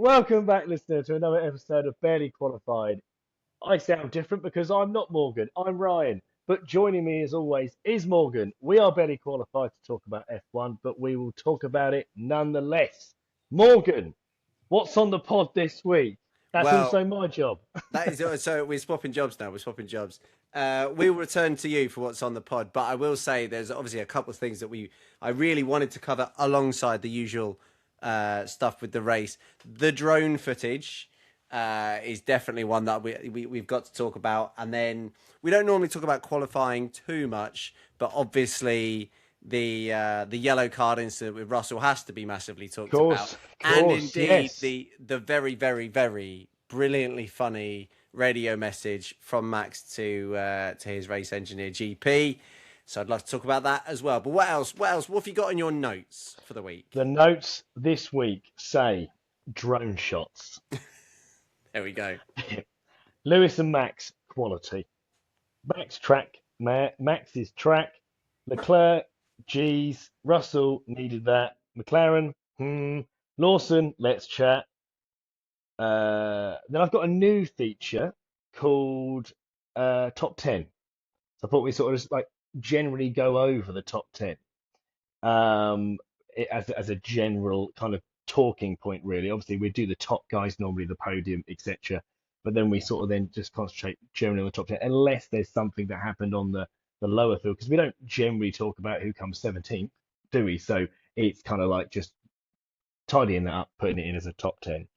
Welcome back, listener, to another episode of Barely Qualified. I sound different because I'm not Morgan, I'm Ryan. But joining me, as always, is Morgan. We are barely qualified to talk about F1, but we will talk about it nonetheless. Morgan, what's on the pod this week? That's Well, also my job. that is so we're swapping jobs now. We're swapping jobs. We will return to you for what's on the pod, but I will say there's obviously a couple of things that I really wanted to cover alongside the usual stuff with the race. The drone footage is definitely one that we've got to talk about, and then we don't normally talk about qualifying too much, but obviously the yellow card incident with Russell has to be massively talked about, Of and course, indeed yes. the very very very brilliantly funny radio message from Max to his race engineer GP. So I'd love to talk about that as well. But what else? What else? What have you got in your notes for the week? The notes this week say drone shots. There we go. Lewis and Max, quality. Max's track. Leclerc, geez. Russell needed that. McLaren, Lawson, let's chat. Then I've got a new feature called Top 10. So I thought we sort of just like generally go over the top 10 as a general kind of talking point, really. Obviously, we do the top guys normally, the podium, etc. But then we sort of then just concentrate generally on the top 10, unless there's something that happened on the lower field, because we don't generally talk about who comes 17th, do we? So it's kind of like just tidying that up, putting it in as a top 10.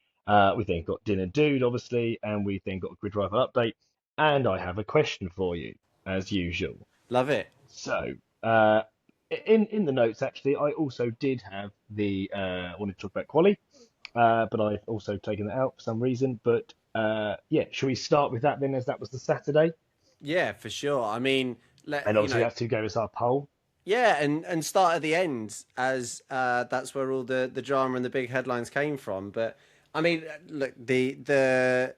We then got Din and Dude, obviously, and we then got a grid rival update. And I have a question for you, as usual. Love it. So, uh, in the notes, actually, I also did have wanted to talk about quali, but I've also taken that out for some reason. But yeah, shall we start with that then, as that was the Saturday, Yeah, for sure. I mean, and obviously that's to go as our poll. yeah, and start at the end as that's where all the drama and the big headlines came from. But I mean, look, the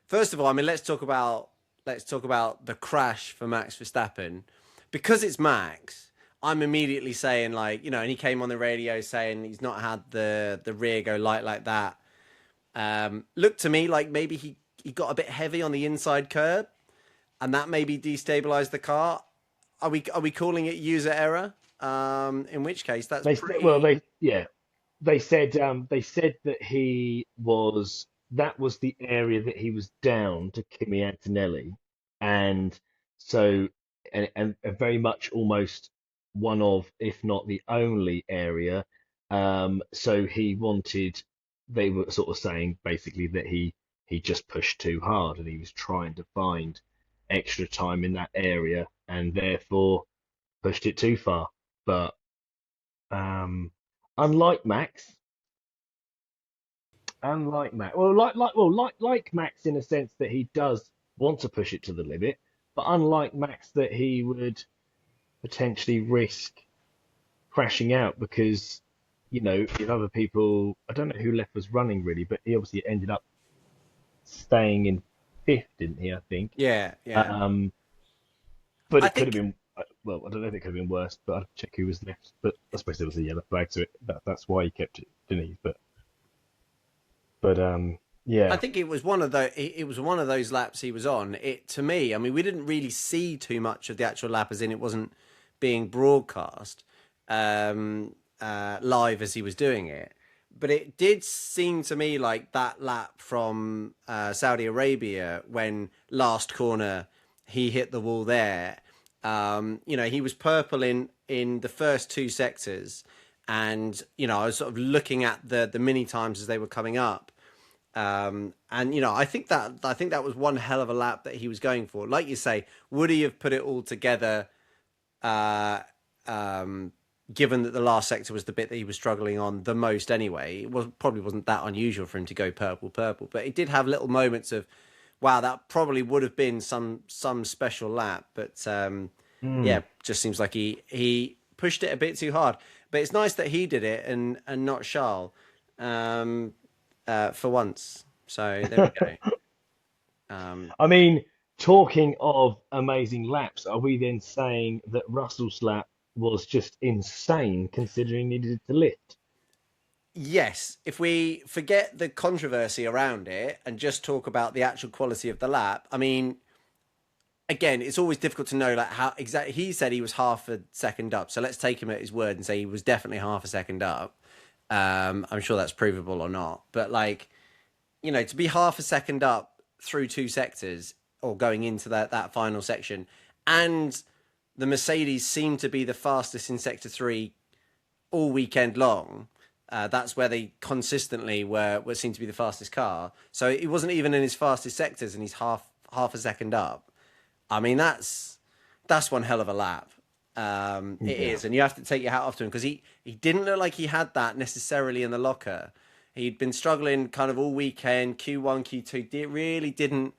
first of all, I mean, let's talk about the crash for Max Verstappen, because it's Max. I'm immediately saying, like, and he came on the radio saying he's not had the rear go light like that. Looked to me like maybe he got a bit heavy on the inside curb, and that maybe destabilized the car. Are we calling it user error? In which case, that's Well, pretty. they said that that was the area that he was down to Kimi Antonelli, and so and very much almost one of, if not the only area. So he wanted. They were sort of saying basically that he just pushed too hard and he was trying to find extra time in that area and therefore pushed it too far. But um, unlike Max, like Max in a sense that he does want to push it to the limit, but unlike Max that he would potentially risk crashing out because if other people, I don't know who left was running really, but he obviously ended up staying in fifth, didn't he? I think. Yeah, yeah. Um, but I it could have think been. Well, I don't know if it could have been worse, but I'd check who was left. But I suppose there was a yellow flag, so that's why he kept it, didn't he? But I yeah. think it was one of the it was one of those laps he was on. It to me, I mean, we didn't really see too much of the actual lap, as in it wasn't being broadcast live as he was doing it. But it did seem to me like that lap from Saudi Arabia, when last corner he hit the wall there. He was purple in the first two sectors, and I was sort of looking at the mini times as they were coming up. And I think that was one hell of a lap that he was going for. Like you say, would he have put it all together? Uh, Given that the last sector was the bit that he was struggling on the most anyway, probably wasn't that unusual for him to go purple, purple. But it did have little moments of, wow, that probably would have been some special lap. But Hmm. yeah, just seems like he pushed it a bit too hard. But it's nice that he did it and not Charles, um, for once. So there we go. Um, I mean, talking of amazing laps, are we then saying that Russell's lap was just insane considering he needed to lift? yes, if we forget the controversy around it and just talk about the actual quality of the lap, I mean, again, it's always difficult to know like how exactly. He said he was half a second up, so let's take him at his word and say he was definitely half a second up. I'm sure that's provable or not, but like to be half a second up through two sectors or going into that final section, and the Mercedes seemed to be the fastest in sector three all weekend long. That's where they consistently were seen to be the fastest car. So he wasn't even in his fastest sectors, and he's half a second up. I mean, that's one hell of a lap. It Yeah. is, and you have to take your hat off to him because he didn't look like he had that necessarily in the locker. He'd been struggling kind of all weekend. Q1, Q2 really didn't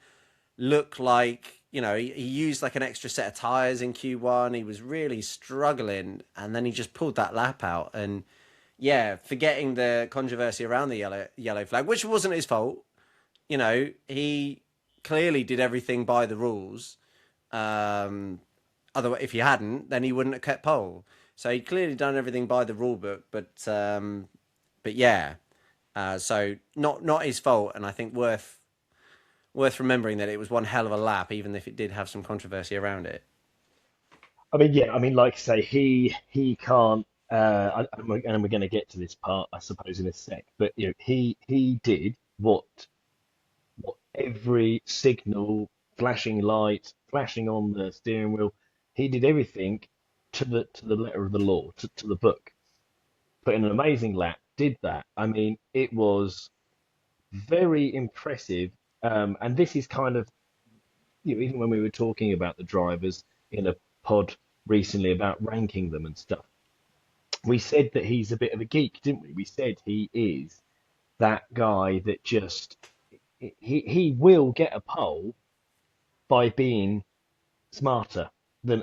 look like he used like an extra set of tires in Q1. He was really struggling, and then he just pulled that lap out. And yeah, forgetting the controversy around the yellow flag, which wasn't his fault. He clearly did everything by the rules. Um, Otherwise, if he hadn't, then he wouldn't have kept pole. So he'd clearly done everything by the rule book, but yeah, so not his fault, and I think worth remembering that it was one hell of a lap, even if it did have some controversy around it. I mean, yeah, I mean, like I say, he can't, and we're going to get to this part, I suppose, in a sec. But he did what every signal, flashing light, flashing on the steering wheel, he did everything to the letter of the law, to the book. Put in an amazing lap, did that. I mean, it was very impressive. And this is kind of, even when we were talking about the drivers in a pod recently about ranking them and stuff, we said that he's a bit of a geek, didn't we? We said he is that guy that just he will get a pole by being smarter than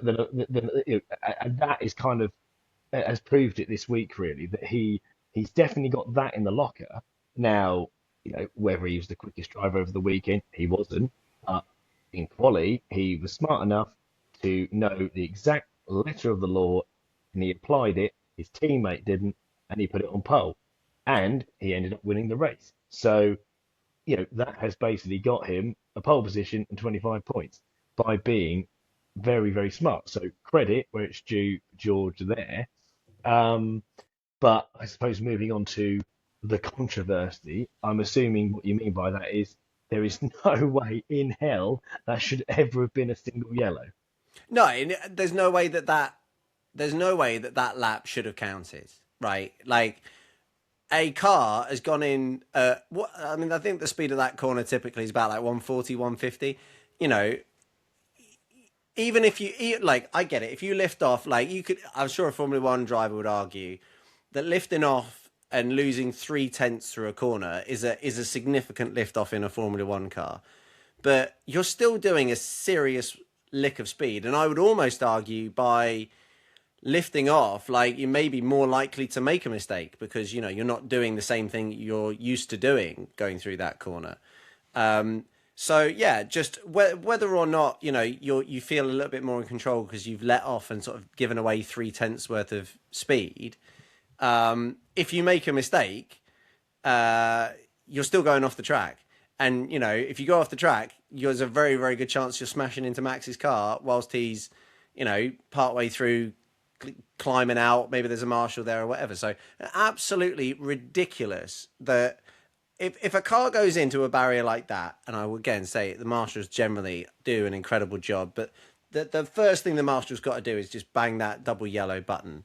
and that is kind of has proved it this week really that he's definitely got that in the locker. Now, whether he was the quickest driver over the weekend, he wasn't. But in quali, he was smart enough to know the exact letter of the law, and he applied it. His teammate didn't, and he put it on pole, and he ended up winning the race. So, that has basically got him a pole position and 25 points by being very, very smart. So credit where it's due, George, there. Um, but I suppose moving on to the controversy, I'm assuming what you mean by that is there is no way in hell that should ever have been a single yellow. No, there's no way that that lap should have counted, right? Like a car has gone in. What I mean, I think the speed of that corner typically is about like 140, 150. You know, even if like, I get it. If you lift off, like you could, I'm sure a Formula One driver would argue that lifting off and losing 3/10 through a corner is a significant lift off in a Formula One car. But you're still doing a serious lick of speed, and I would almost argue by lifting off, like you may be more likely to make a mistake because you're not doing the same thing you're used to doing going through that corner. So yeah, just whether or not you feel a little bit more in control because you've let off and sort of given away 3/10 worth of speed. If you make a mistake, you're still going off the track. And if you go off the track, there's a very, very good chance you're smashing into Max's car whilst he's, partway through climbing out. Maybe there's a marshal there or whatever. So absolutely ridiculous that if a car goes into a barrier like that, and I will again say the marshals generally do an incredible job, but the first thing the marshals got to do is just bang that double yellow button.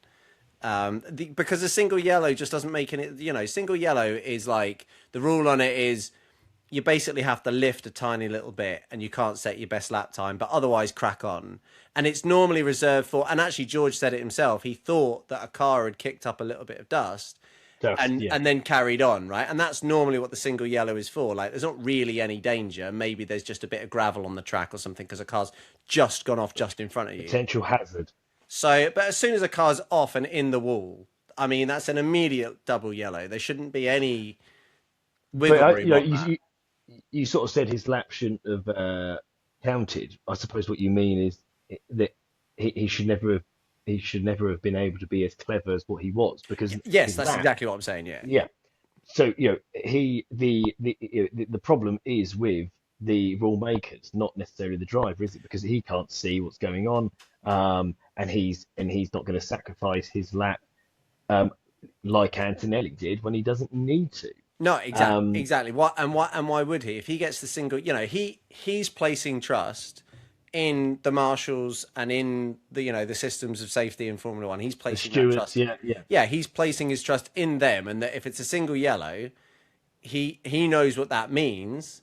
Because a single yellow just doesn't make any. Single yellow is like the rule on it is you basically have to lift a tiny little bit and you can't set your best lap time, but otherwise crack on. And it's normally reserved for, and actually George said it himself, he thought that a car had kicked up a little bit of dust Just, and yeah. and then carried on, right? And that's normally what the single yellow is for. Like there's not really any danger. Maybe there's just a bit of gravel on the track or something because a car's just gone off just in front of you. Potential hazard. So, but as soon as a car's off and in the wall, I mean, that's an immediate double yellow. There shouldn't be any But wiggle room on that. you sort of said his lap shouldn't have counted. I suppose what you mean is that he should never have been able to be as clever as what he was because Yes, his that's lap, exactly what I'm saying. Yeah. yeah, so the problem is with the rule makers, not necessarily the driver, is it? Because he can't see what's going on, and he's not going to sacrifice his lap, um, like Antonelli did when he doesn't need to. No, Um, exactly. Why would he? If he gets the single, he's placing trust in the marshals and in the systems of safety in Formula One. He's the placing that stewards, trust. yeah, yeah, Yeah, he's placing his trust in them, and that if it's a single yellow, he knows what that means,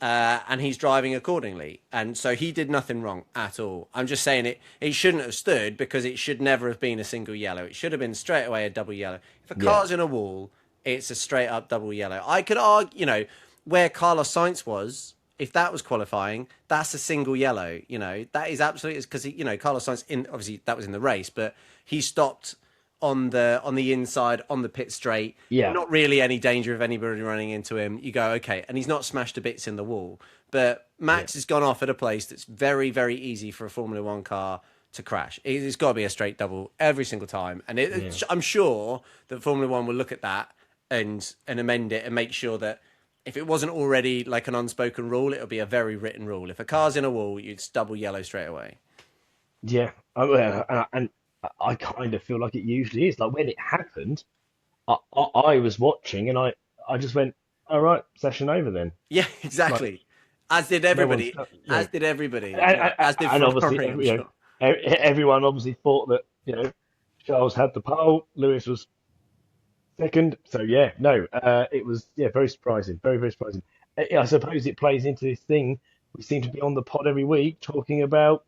and he's driving accordingly. And so he did nothing wrong at all. I'm just saying it shouldn't have stood because it should never have been a single yellow. It should have been straight away a double yellow. If a yeah, car's in a wall, it's a straight up double yellow. I could argue, where Carlos Sainz was, if that was qualifying, that's a single yellow. That is absolutely because Carlos Sainz obviously that was in the race, but he stopped on the inside on the pit straight. yeah, Not really any danger of anybody running into him. You go, okay, and he's not smashed to bits in the wall. But yeah, Max has gone off at a place that's very, very easy for a Formula One car to crash. It's got to be a straight double every single time. And yeah, I'm sure that Formula One will look at that and amend it and make sure that if it wasn't already like an unspoken rule, it'll be a very written rule. If a car's in a wall, it's double yellow straight away. yeah. And I kind of feel like it usually is. Like when it happened, I was watching and I just went, all right, session over then. Yeah, Like exactly. As did no one's, everybody. you know, As did everybody. As did and obviously, Ferrari, I'm sure. everyone obviously thought that, Charles had the pole, Lewis was second. So yeah, no, it was very surprising, very very surprising. I suppose it plays into this thing. We seem to be on the pod every week talking about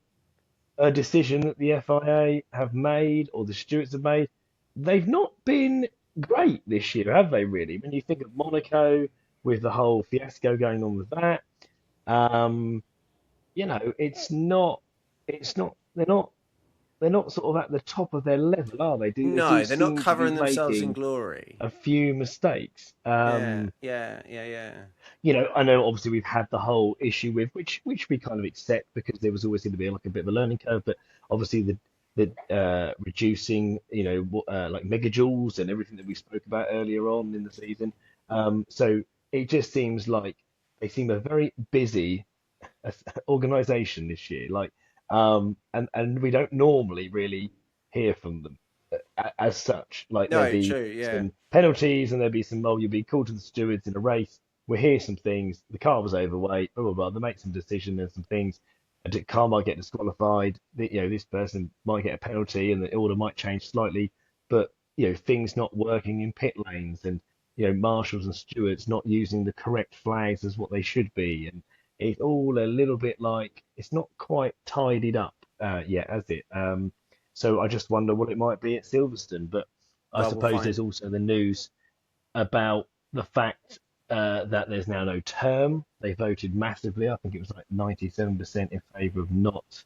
a decision that the FIA have made or the stewards have made. They've not been great this year, have they? Really, when you think of Monaco with the whole fiasco going on with that, um, it's not. They're not sort of at the top of their level, are they? They do No, they're not seem to be covering themselves in making glory. a few mistakes. Yeah, yeah, yeah, yeah. I know obviously we've had the whole issue with which we kind of accept because there was always going to be like a bit of a learning curve, but obviously the reducing, like megajoules and everything that we spoke about earlier on in the season. So it just seems like they seem a very busy organization this year. Like, and we don't normally really hear from them as such. Like there'll No, be true, yeah. some penalties and there'll be some, oh, you'll be called to the stewards in a race. We hear some things. The car was overweight, blah blah blah. They make some decision and some things. A car might get disqualified. This person might get a penalty, and the order might change slightly. But things not working in pit lanes, and marshals and stewards not using the correct flags as what they should be, and it's all a little bit like it's not quite tidied up yet, has it? So I just wonder what it might be at Silverstone. But I Well, we'll suppose find. there's also the news about the fact that there's now no term. They voted massively. I think it was like 97% in favour of not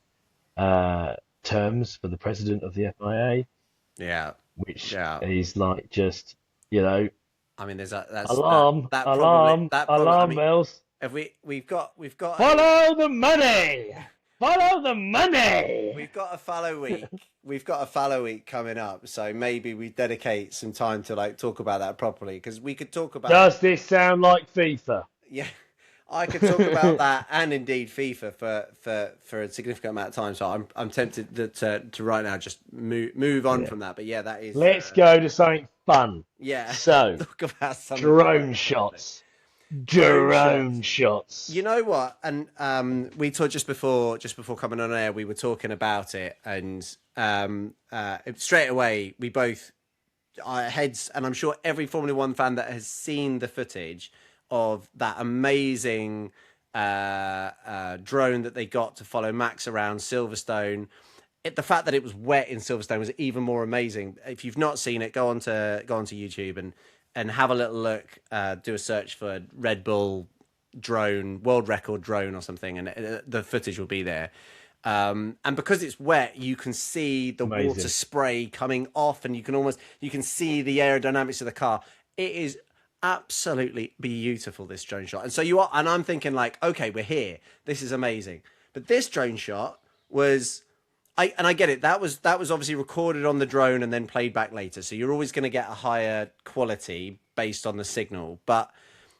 terms for the president of the FIA, Yeah, which yeah. is like just, you know, I mean, there's that alarm, that probably alarm, that probably. I alarm mean, bells. if we've got a Follow the money. Follow the money. we've got a fallow week. We've got a fallow week coming up, so maybe we dedicate some time to like talk about that properly because we could talk about Does this sound like FIFA? yeah, I could talk about that and indeed FIFA for a significant amount of time. So I'm tempted to right now just move on Yeah. from that. But yeah, that is Let's go to something fun. yeah. So, Talk about something drone interesting. shots. Drone shots. Drone shots. You know what? And we talked just before coming on air. We were talking about it, and straight away we both our heads, and I'm sure every Formula One fan that has seen the footage of that amazing drone that they got to follow Max around Silverstone. The fact that it was wet in Silverstone was even more amazing. If you've not seen it, go onto YouTube and have a little look. Do a search for Red Bull drone, world record drone or something, and the footage will be there. And because it's wet, you can see the water Amazing. spray coming off, and you can see the aerodynamics of the car. It is absolutely beautiful, this drone shot. And I'm thinking like, okay, we're here. This is amazing. But this drone shot was I get it. That was obviously recorded on the drone and then played back later. So you're always going to get a higher quality, based on the signal. But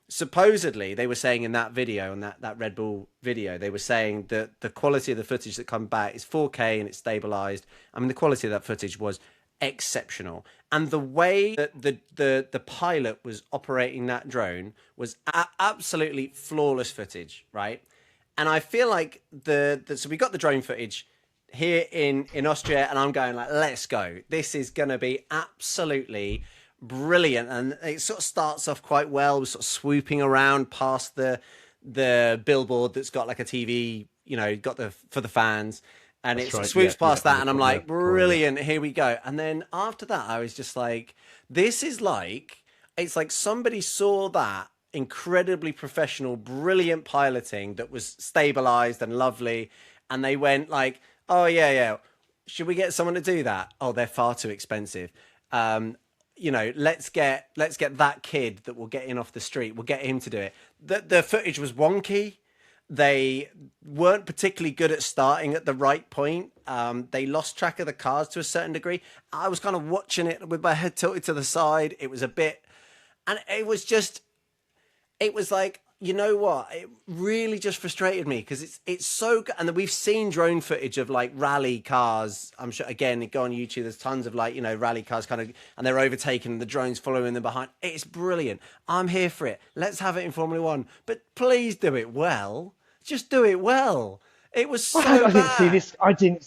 supposedly they were saying in that video, and that Red Bull video, they were saying that the quality of the footage that come back is 4K and it's stabilized. I mean, the quality of that footage was exceptional, and the way that the pilot was operating that drone was absolutely flawless footage, right? And I feel like so we got the drone footage here in Austria, and I'm going like, let's go. This is going to be absolutely brilliant. And it sort of starts off quite well. We're sort of swooping around past the billboard that's got like a TV, got for the fans. And it swoops past that, and I'm like, brilliant, here we go. And then after that, I was just like, it's like somebody saw that incredibly professional, brilliant piloting that was stabilized and lovely, and they went like, oh yeah, should we get someone to do that? Oh, they're far too expensive. Let's get that kid that will get in off the street. We'll get him to do it. The footage was wonky. They weren't particularly good at starting at the right point. They lost track of the cars to a certain degree. I was kind of watching it with my head tilted to the side. It was a bit, and it was like, you know what? It really just frustrated me because it's so good. And then we've seen drone footage of like rally cars. I'm sure, again, go on YouTube, there's tons of like, rally cars kind of, and they're overtaking the drones following them behind. It's brilliant. I'm here for it. Let's have it in Formula One, but please do it well. Just do it well. It was so bad. I didn't see this.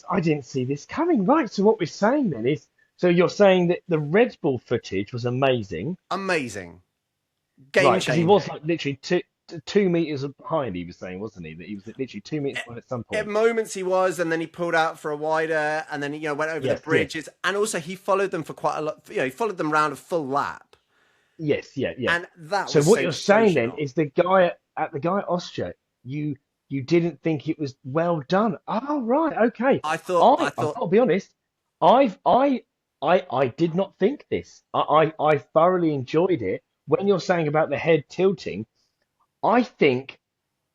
I didn't see this coming. Right. So what we're saying then is, so you're saying that the Red Bull footage was amazing. Amazing. Game Right, changer. He was like literally 2 meters behind. He was saying, wasn't he, that he was literally 2 meters behind at some point. At moments he was, and then he pulled out for a wider, and then he went over the bridges, and also he followed them for quite a lot. He followed them around a full lap. Yes, yeah. And that. So what you're saying then is the guy at Austria, you didn't think it was well done. Oh, right, okay. I've got to be honest. I did not think this. I thoroughly enjoyed it. When you're saying about the head tilting, I think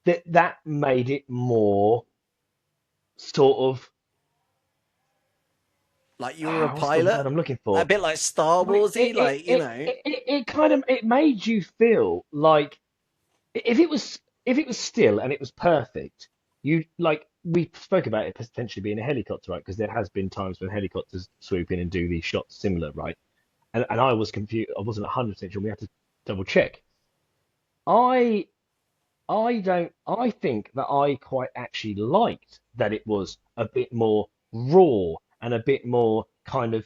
that made it more sort of like you were a what's the pilot. word I'm looking for? A bit like Star Warsy, It kind of made you feel like if it was still and it was perfect, we spoke about it potentially being a helicopter, right? Because there has been times when helicopters swoop in and do these shots similar, right? And I was confused. I wasn't 100% sure. We had to double check. I I think that I quite actually liked that it was a bit more raw and a bit more kind of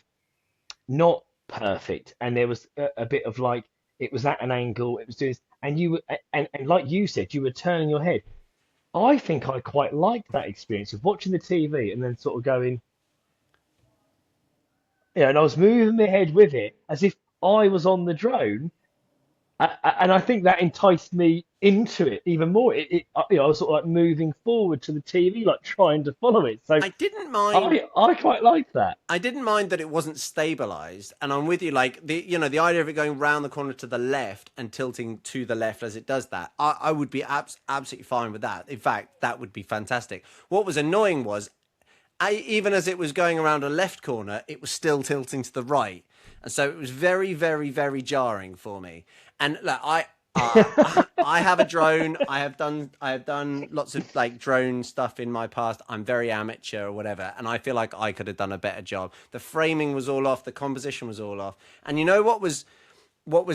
not perfect, and there was a bit of like it was at an angle, it was doing, and you were, and like you said, you were turning your head. I think I quite liked that experience of watching the TV and then sort of going, and I was moving my head with it as if I was on the drone, and I think that enticed me into it even more. I was sort of like moving forward to the TV, like trying to follow it. So I didn't mind. I quite liked that. I didn't mind that it wasn't stabilized, and I'm with you. Like the idea of it going round the corner to the left and tilting to the left as it does that, I would be absolutely fine with that. In fact, that would be fantastic. What was annoying was, even as it was going around a left corner, it was still tilting to the right, and so it was very, very, very jarring for me. And look, I have a drone. I have done lots of like drone stuff in my past. I'm very amateur or whatever, and I feel like I could have done a better job. The framing was all off, the composition was all off. And you know what was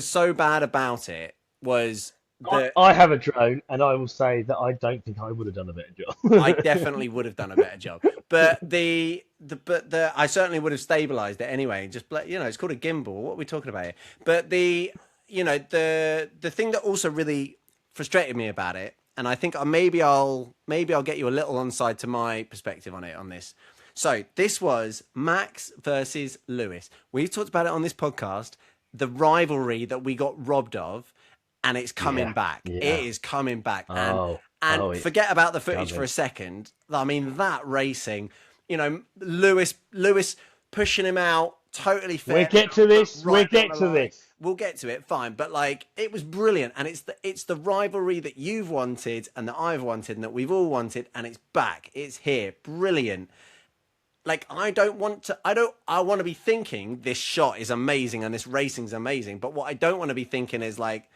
so bad about it was that I have a drone, and I will say that I don't think I would have done a better job. I definitely would have done a better job. But I certainly would have stabilized it anyway. Just it's called a gimbal. What are we talking about here? But the thing that also really frustrated me about it, and I think maybe I'll get you a little onside to my perspective on this. So this was Max versus Lewis. We've talked about it on this podcast, the rivalry that we got robbed of, and it's coming back. Yeah. It is coming back. And it's forget about the footage for a second. I mean, that racing, Lewis pushing him out, totally fair. We'll get to this. We'll get to it, fine. But it was brilliant, and it's the rivalry that you've wanted and that I've wanted and that we've all wanted, and it's back. It's here. Brilliant. like I don't want to. I want to be thinking this shot is amazing and this racing's amazing. But what I don't want to be thinking is like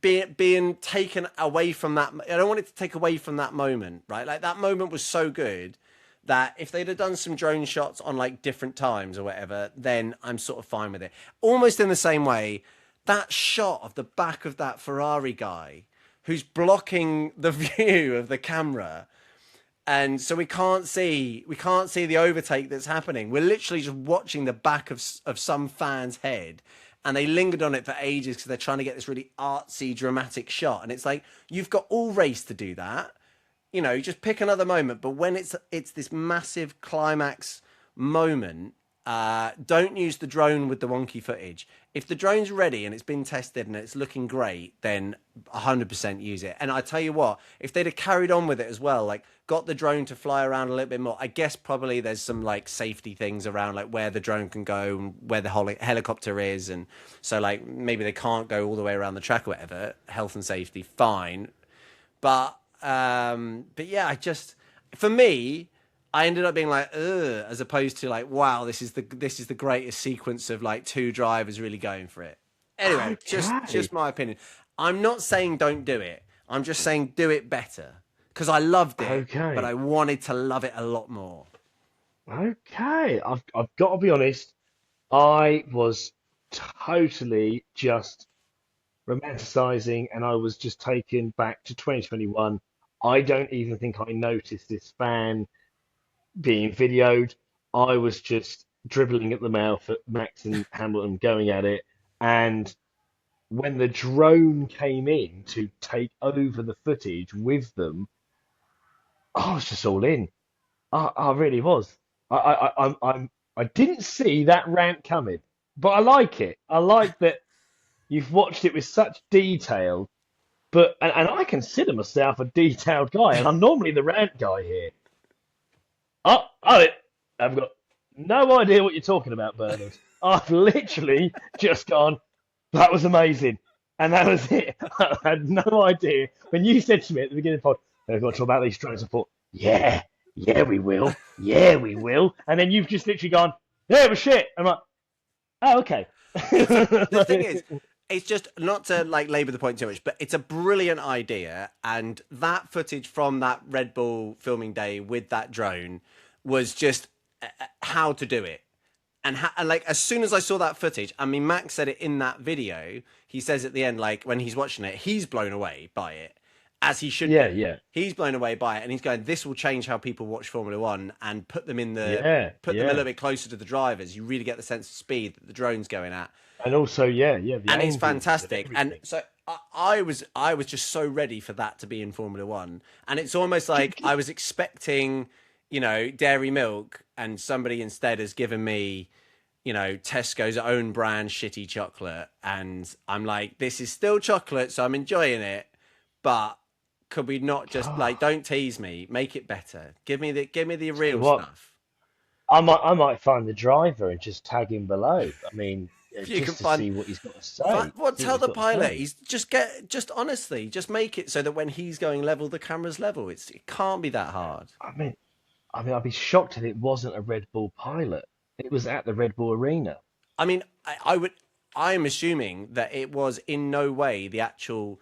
being taken away from that. I don't want it to take away from that moment, right? Like that moment was so good that if they'd have done some drone shots on like different times or whatever, then I'm sort of fine with it. Almost in the same way, that shot of the back of that Ferrari guy who's blocking the view of the camera, and so we can't see the overtake that's happening. We're literally just watching the back of some fan's head, and they lingered on it for ages because they're trying to get this really artsy, dramatic shot. And it's like you've got all race to do that. Just pick another moment. But when it's this massive climax moment, don't use the drone with the wonky footage. If the drone's ready and it's been tested and it's looking great, then 100% use it. And I tell you what, if they'd have carried on with it as well, like got the drone to fly around a little bit more, I guess probably there's some like safety things around like where the drone can go and where the helicopter is. And so like maybe they can't go all the way around the track or whatever, health and safety, fine. But yeah, for me, I ended up being like, ugh, as opposed to like, wow, this is the greatest sequence of like two drivers really going for it. Anyway, just Okay. my opinion. I'm not saying don't do it. I'm just saying do it better because I loved it, but Okay. I wanted to love it a lot more. Okay. I've got to be honest. I was totally just romanticizing, and I was just taken back to 2021. I don't even think I noticed this fan being videoed. I was just dribbling at the mouth at Max and Hamilton going at it. And when the drone came in to take over the footage with them, I was just all in. I really was. I didn't see that rant coming, but I like it. I like that you've watched it with such detail. And I consider myself a detailed guy, and I'm normally the rant guy here. I've got no idea what you're talking about, Bernard. I've literally just gone, that was amazing. And that was it. I had no idea. When you said to me at the beginning of the pod, we've got to talk about these drones, I thought, yeah, yeah, we will. Yeah, we will. And then you've just literally gone, yeah, it was shit. I'm like, oh, okay. The thing is, it's just not to like labor the point too much, but it's a brilliant idea, and that footage from that Red Bull filming day with that drone was just how to do it. And like as soon as I saw that footage, I mean, Max said it in that video. He says at the end, like when he's watching it, he's blown away by it, as he should Yeah, be. yeah, He's blown away by it, and he's going, "This will change how people watch Formula One and yeah, put them a little yeah. bit closer to the drivers. You really get the sense of speed that the drone's going at." And also, yeah, yeah, the And it's angles and fantastic. And everything. so I was just so ready for that to be in Formula One, and it's almost like I was expecting, dairy milk, and somebody instead has given me, Tesco's own brand shitty chocolate, and I'm like, this is still chocolate, so I'm enjoying it, but could we not just like don't tease me, make it better, give me the You know real what? stuff. I might find the driver and just tag him below. I mean, If you can just to find see what he's got to say. Well, See what tell he's the got to pilot. say. He's just honestly, just make it so that when he's going level, the camera's level. It can't be that hard. I mean, I'd be shocked if it wasn't a Red Bull pilot. It was at the Red Bull Arena. I mean, I would. I'm assuming that it was in no way the actual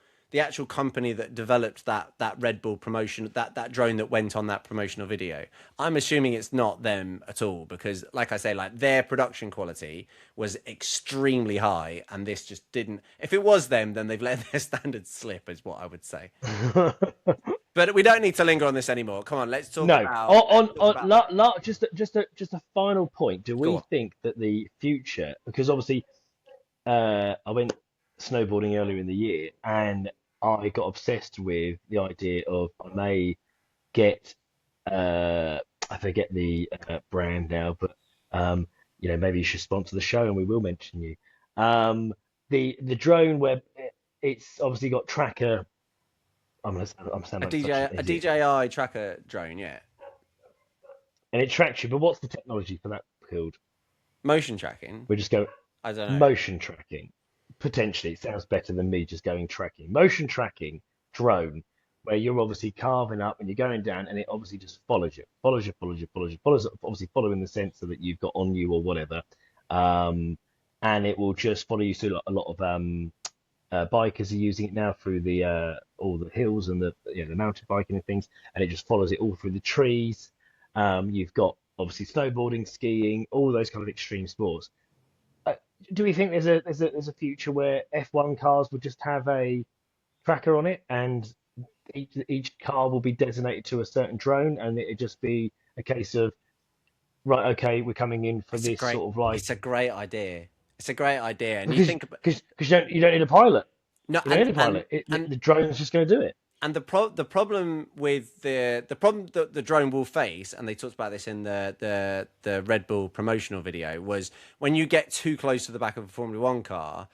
company that developed that Red Bull promotion, that drone that went on that promotional video. I'm assuming it's not them at all because, like I say, like their production quality was extremely high, and this just didn't. If it was them, then they've let their standards slip, is what I would say. But we don't need to linger on this anymore. Come on, let's talk No. about. Let's talk about. Just a final point. Do Go we on. think that the future, because obviously, I went snowboarding earlier in the year, and I got obsessed with the idea of I may get I forget the brand now, but maybe you should sponsor the show, and we will mention you. Um, the drone where it's obviously got tracker. I'm sound A like such DJ, an a idiot here, DJI tracker drone, yeah. and it tracks you. But what's the technology for that called? Motion tracking. We just go I don't know. motion tracking. Potentially, it sounds better than me just going tracking. Motion tracking drone where you're obviously carving up and you're going down, and it obviously just follows you, follows you, follows you, follows you, follows, obviously following the sensor that you've got on you or whatever. Um, and it will just follow you through a lot of bikers are using it now through the all the hills and the mountain biking and things, and it just follows it all through the trees. You've got obviously snowboarding, skiing, all those kind of extreme sports. Uh, do we think there's a future where F1 cars would just have a tracker on it, and each car will be designated to a certain drone, and it'd just be a case of right, okay, we're coming in for It's a this great, sort of like it's a great idea. It's a great idea, and you because think about because you don't need a pilot. no, You don't need a pilot. and The drone's just going to do it. and the problem with the problem that the drone will face, and they talked about this in the Red Bull promotional video, was when you get too close to the back of a Formula One car.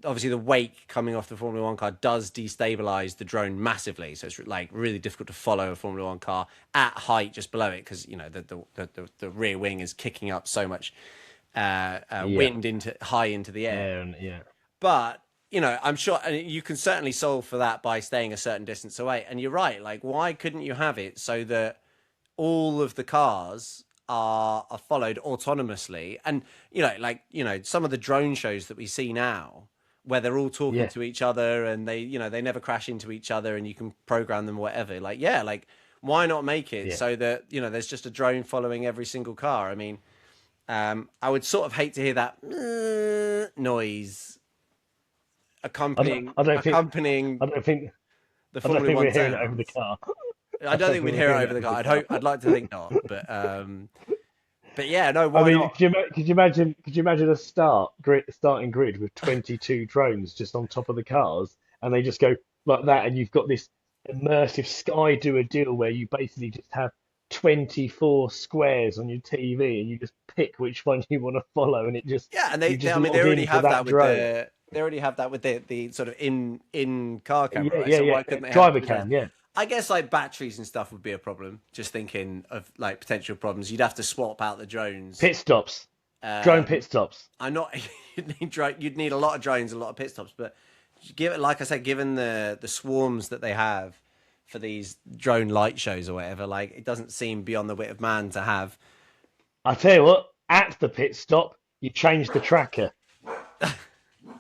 Obviously, the wake coming off the Formula One car does destabilize the drone massively. So it's like really difficult to follow a Formula One car at height just below it because the rear wing is kicking up so much Yeah, wind into high into the air. and yeah, But I'm sure you can certainly solve for that by staying a certain distance away. And you're right. Like, why couldn't you have it so that all of the cars are followed autonomously? And some of the drone shows that we see now, where they're all talking yeah, to each other and they never crash into each other, and you can program them whatever. Like, yeah, like why not make it yeah. so that there's just a drone following every single car? I mean, I would sort of hate to hear that noise accompanying I don't think accompanying I don't think the I don't Formula think One we're hearing it over the sounds. car. I I don't don't think think we'd we're hear it hearing it over the over car. the car. I'd like to think not, but yeah, no, I why mean, not? could you imagine a starting grid with 22 drones just on top of the cars, and they just go like that, and you've got this immersive Sky do a deal where you basically just have 24 squares on your TV, and you just pick which one you want to follow, and Yeah, and you they just I mean, they log already into have that that with drone. the sort of in car camera, Yeah, right? yeah, So yeah. why couldn't they have it Driver with drones? cam, yeah. I guess like batteries and stuff would be a problem. Just thinking of like potential problems, you'd have to swap out the drones. Pit stops, drone Um, pit stops. I'm not. You'd need a lot of drones, a lot of pit stops, but like I said, given the swarms that they have for these drone light shows or whatever, like it doesn't seem beyond the wit of man to have. I tell you what, at the pit stop, you change the tracker,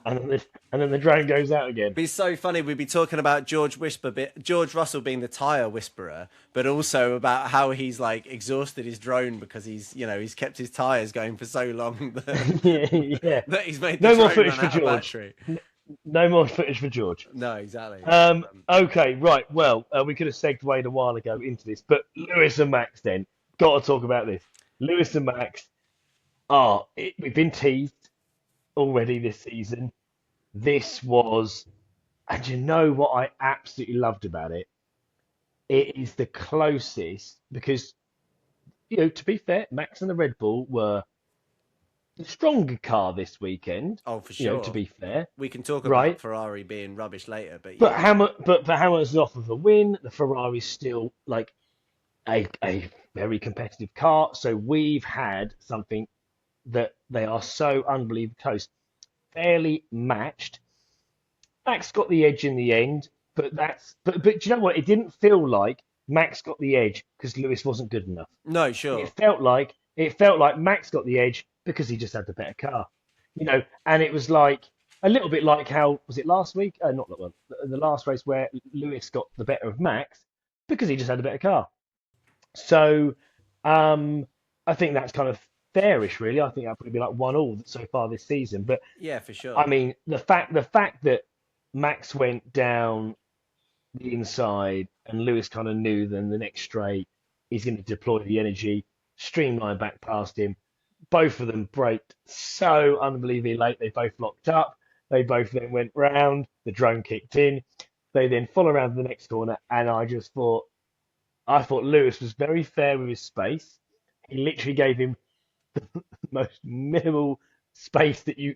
and then the drone goes out again. Be so funny. We'd be talking about George Russell being the tire whisperer, but also about how he's like exhausted his drone because he's kept his tires going for so long Yeah, yeah. that he's made the No more drone footage run for out of George. battery. No more footage for George. No, exactly. Okay, right. Well, we could have segued a while ago into this, but Lewis and Max then. Got to talk about this. Lewis and Max we've been teased already this season. This was, and you know what I absolutely loved about it? It is the closest because, to be fair, Max and the Red Bull were the stronger car this weekend, Oh, for to sure. be fair, We can talk about right? Ferrari being rubbish later, but But yeah. Hamilton's off of a win. The Ferrari's still like a very competitive car. So we've had something that they are so unbelievably close, fairly matched. Max got the edge in the end, but do you know what? It didn't feel like Max got the edge because Lewis wasn't good enough. No, It sure. felt like Max got the edge because he just had the better car, and it was like a little bit like how was it last week? Not that one, the last race where Lewis got the better of Max because he just had a better car. So um, I think that's kind of fairish, really. I think that'd probably be like 1-1 so far this season. But Yeah, for I sure. mean, the fact that Max went down the inside and Lewis kind of knew then the next straight he's going to deploy the energy, streamline back past him. Both of them braked so unbelievably late. They both locked up. They both then went round. The drone kicked in. They then follow around the next corner, and I thought Lewis was very fair with his space. He literally gave him the most minimal space that you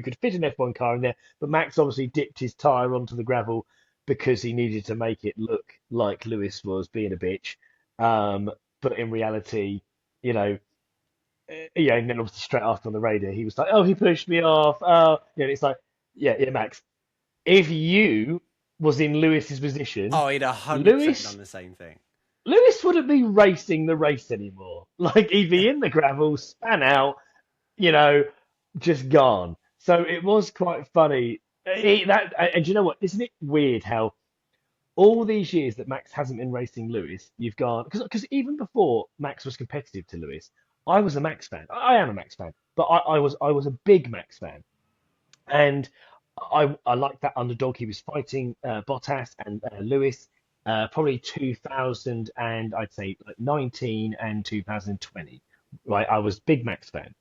could fit an F1 car in there. But Max obviously dipped his tyre onto the gravel because he needed to make it look like Lewis was being a bitch. Um, but in reality, you know, yeah, and then obviously straight after on the radio, he was like, "Oh, he pushed me off." Oh, it's like, yeah, yeah, Max. If you was in Lewis's position, Oh, he'd 100% done Lewis the same thing. Lewis wouldn't be racing the race anymore. Like he'd be in the gravel, span out, you know, just gone. So it was quite funny. And you know what? Isn't it weird how all these years that Max hasn't been racing Lewis, you've gone because even before Max was competitive to Lewis, I was a Max fan. I am a Max fan, but I was a big Max fan, and I liked that underdog. He was fighting Bottas and Lewis, probably 2000 and I'd say like 19 and 2020. Right, I was big Max fan.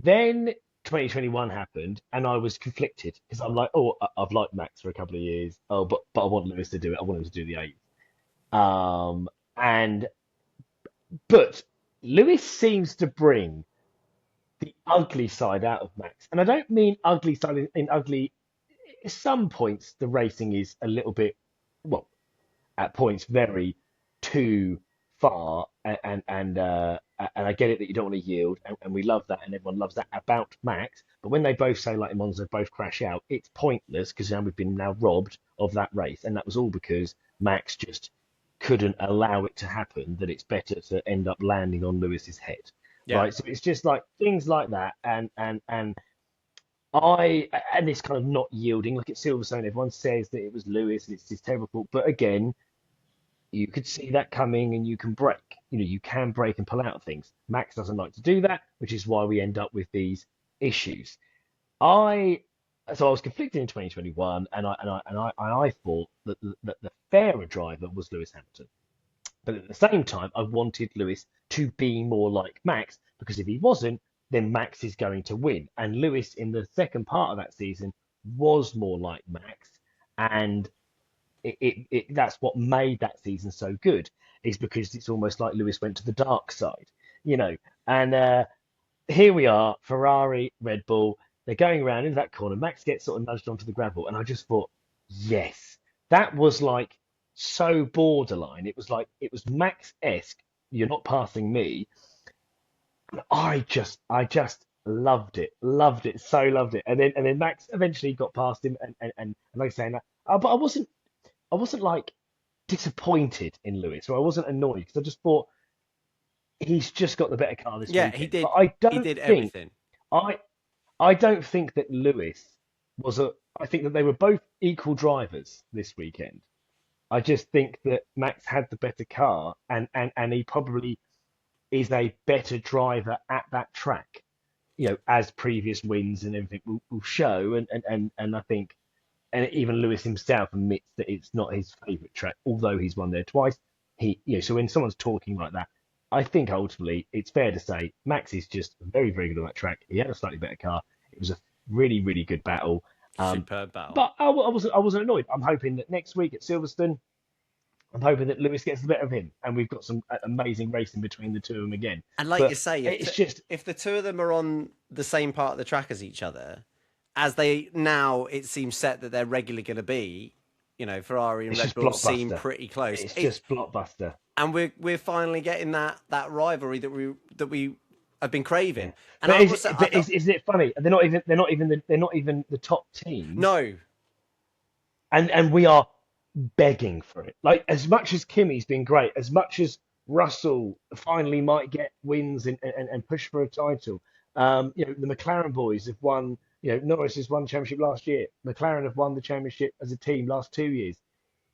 Then 2021 happened, and I was conflicted because I'm like, oh, I've liked Max for a couple of years. Oh, but I want Lewis to do it. I want him to do the eighth. And but Lewis seems to bring the ugly side out of Max, and I don't mean ugly side in ugly. At some points, the racing is a little bit, well, at points very too far, and I get it that you don't want to yield, and we love that, and everyone loves that about Max. But when they both say like in Monza, both crash out, it's pointless because now we've been now robbed of that race, and that was all because Max just couldn't allow it to happen. That it's better to end up landing on Lewis's head, Yeah. right? So it's just like things like that, and this kind of not yielding. Look at Silverstone. Everyone says that it was Lewis and it's his terrible fault, but again, you could see that coming and you can break. You can break and pull out of things. Max doesn't like to do that, which is why we end up with these issues. I so I was conflicted in 2021, and I thought that the fairer driver was Lewis Hamilton. But at the same time, I wanted Lewis to be more like Max because if he wasn't, then Max is going to win. And Lewis in the second part of that season was more like Max, and that's what made that season so good is because it's almost like Lewis went to the dark side, you know. And here we are, Ferrari, Red Bull, they're going around into that corner. Max gets sort of nudged onto the gravel, and I just thought, yes, that was like so borderline. It was like it was Max-esque. You're not passing me. I just loved it, so loved it. And then Max eventually got past him, and like saying that, but I wasn't like disappointed in Lewis, or I wasn't annoyed because I just thought he's just got the better car this Yeah, he weekend. But did. I He don't did think everything. I I don't think that Lewis was a. I think that they were both equal drivers this weekend. I just think that Max had the better car, and he probably is a better driver at that track. As previous wins and everything will show, and I think, and even Lewis himself admits that it's not his favourite track, although he's won there twice. So when someone's talking like that, I think ultimately it's fair to say Max is just very, very good on that track. He had a slightly better car. It was a really, really good battle. Um, Superb battle. but I wasn't annoyed. I'm hoping that next week at Silverstone, I'm hoping that Lewis gets the better of him, and we've got some amazing racing between the two of them again. And like you But say, it's just if the two of them are on the same part of the track as each other, as they now it seems set that they're regularly going to be, Ferrari and it's Red just Bull seem blockbuster. pretty close. It's just blockbuster. And we're finally getting that rivalry that we have been Yeah. craving. And But I is was I but thought isn't it funny? They're not even the top teams, no, and we are begging for it. Like as much as Kimmy's been great, as much as Russell finally might get wins and push for a title. The McLaren boys have won. Norris has won the championship last year. McLaren have won the championship as a team last 2 years,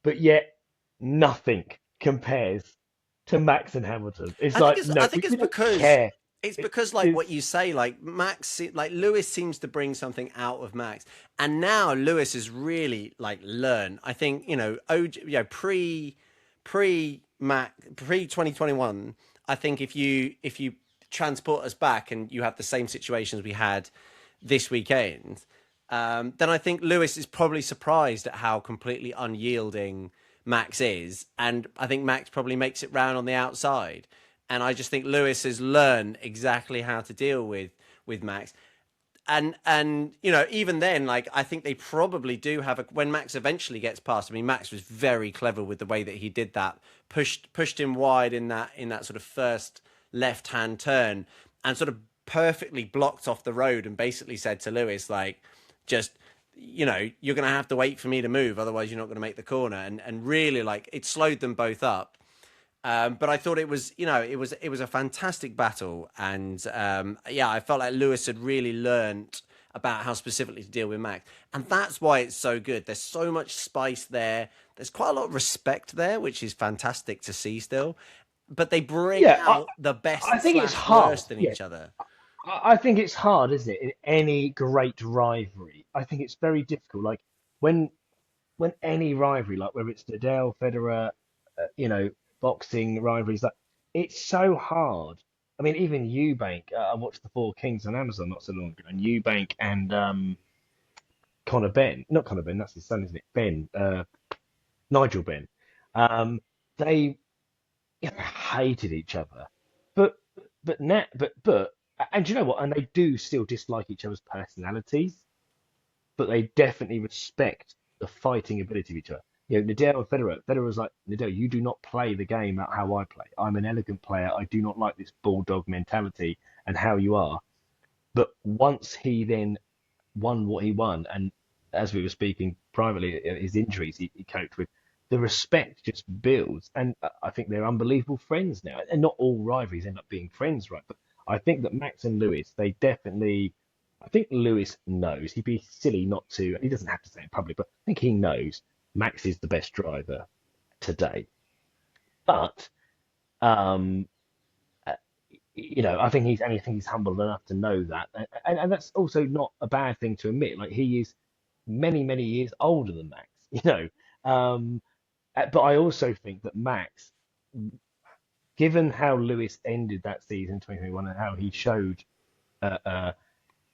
but yet nothing compares to Max and Hamilton. It's I think like it's I no, think it's we don't because care. it's It, because like what it's you say, like like Lewis seems to bring something out of Max, and now Lewis has really like learned. I think OG, pre Mac pre 2021. I think if you transport us back and you have the same situations we had this weekend, then I think Lewis is probably surprised at how completely unyielding Max is, and I think Max probably makes it round on the outside. And I just think Lewis has learned exactly how to deal with Max. And even then, like I think they probably do have a when Max eventually gets past. I mean, Max was very clever with the way that he did that, pushed him wide in that sort of first left hand turn, and sort of perfectly blocked off the road, and basically said to Lewis like, just you're going to have to wait for me to move, otherwise you're not going to make the corner. And really, like, it slowed them both up. But I thought it was, it was a fantastic battle, and yeah, I felt like Lewis had really learnt about how specifically to deal with Max, and that's why it's so good. There's so much spice there. There's quite a lot of respect there, which is fantastic to see still. But they bring Yeah, out the best I think it's slash hard. worst in Yeah, each other. I think it's hard, isn't it? In any great rivalry, I think it's very difficult. Like when when any rivalry, like whether it's Nadal, Federer, you know, boxing rivalries, like it's so hard. I mean, even Eubank. I watched the Four Kings on Amazon not so long ago, and Eubank and Connor Ben, not Connor Ben, that's his son, isn't it? Ben, Nigel Ben. Um, they hated each other, but and you know what? And they do still dislike each other's personalities, but they definitely respect the fighting ability of each other. You know, Nadal and Federer. Federer was like, Nadal, you do not play the game out how I play. I'm an elegant player. I do not like this bulldog mentality and how you are. But once he then won what he won, and as we were speaking privately, his injuries he coped with, the respect just builds, and I think they're unbelievable friends now. And not all rivalries end up being friends, right? But I think that Max and Lewis, they definitely. I think Lewis knows. He'd be silly not to. He doesn't have to say it in public, but I think he knows Max is the best driver today. But um, uh, I think he's humble enough to know that, and that's also not a bad thing to admit. Like he is many years older than Max, Um, but I also think that Max, given how Lewis ended that season 2021 and how he showed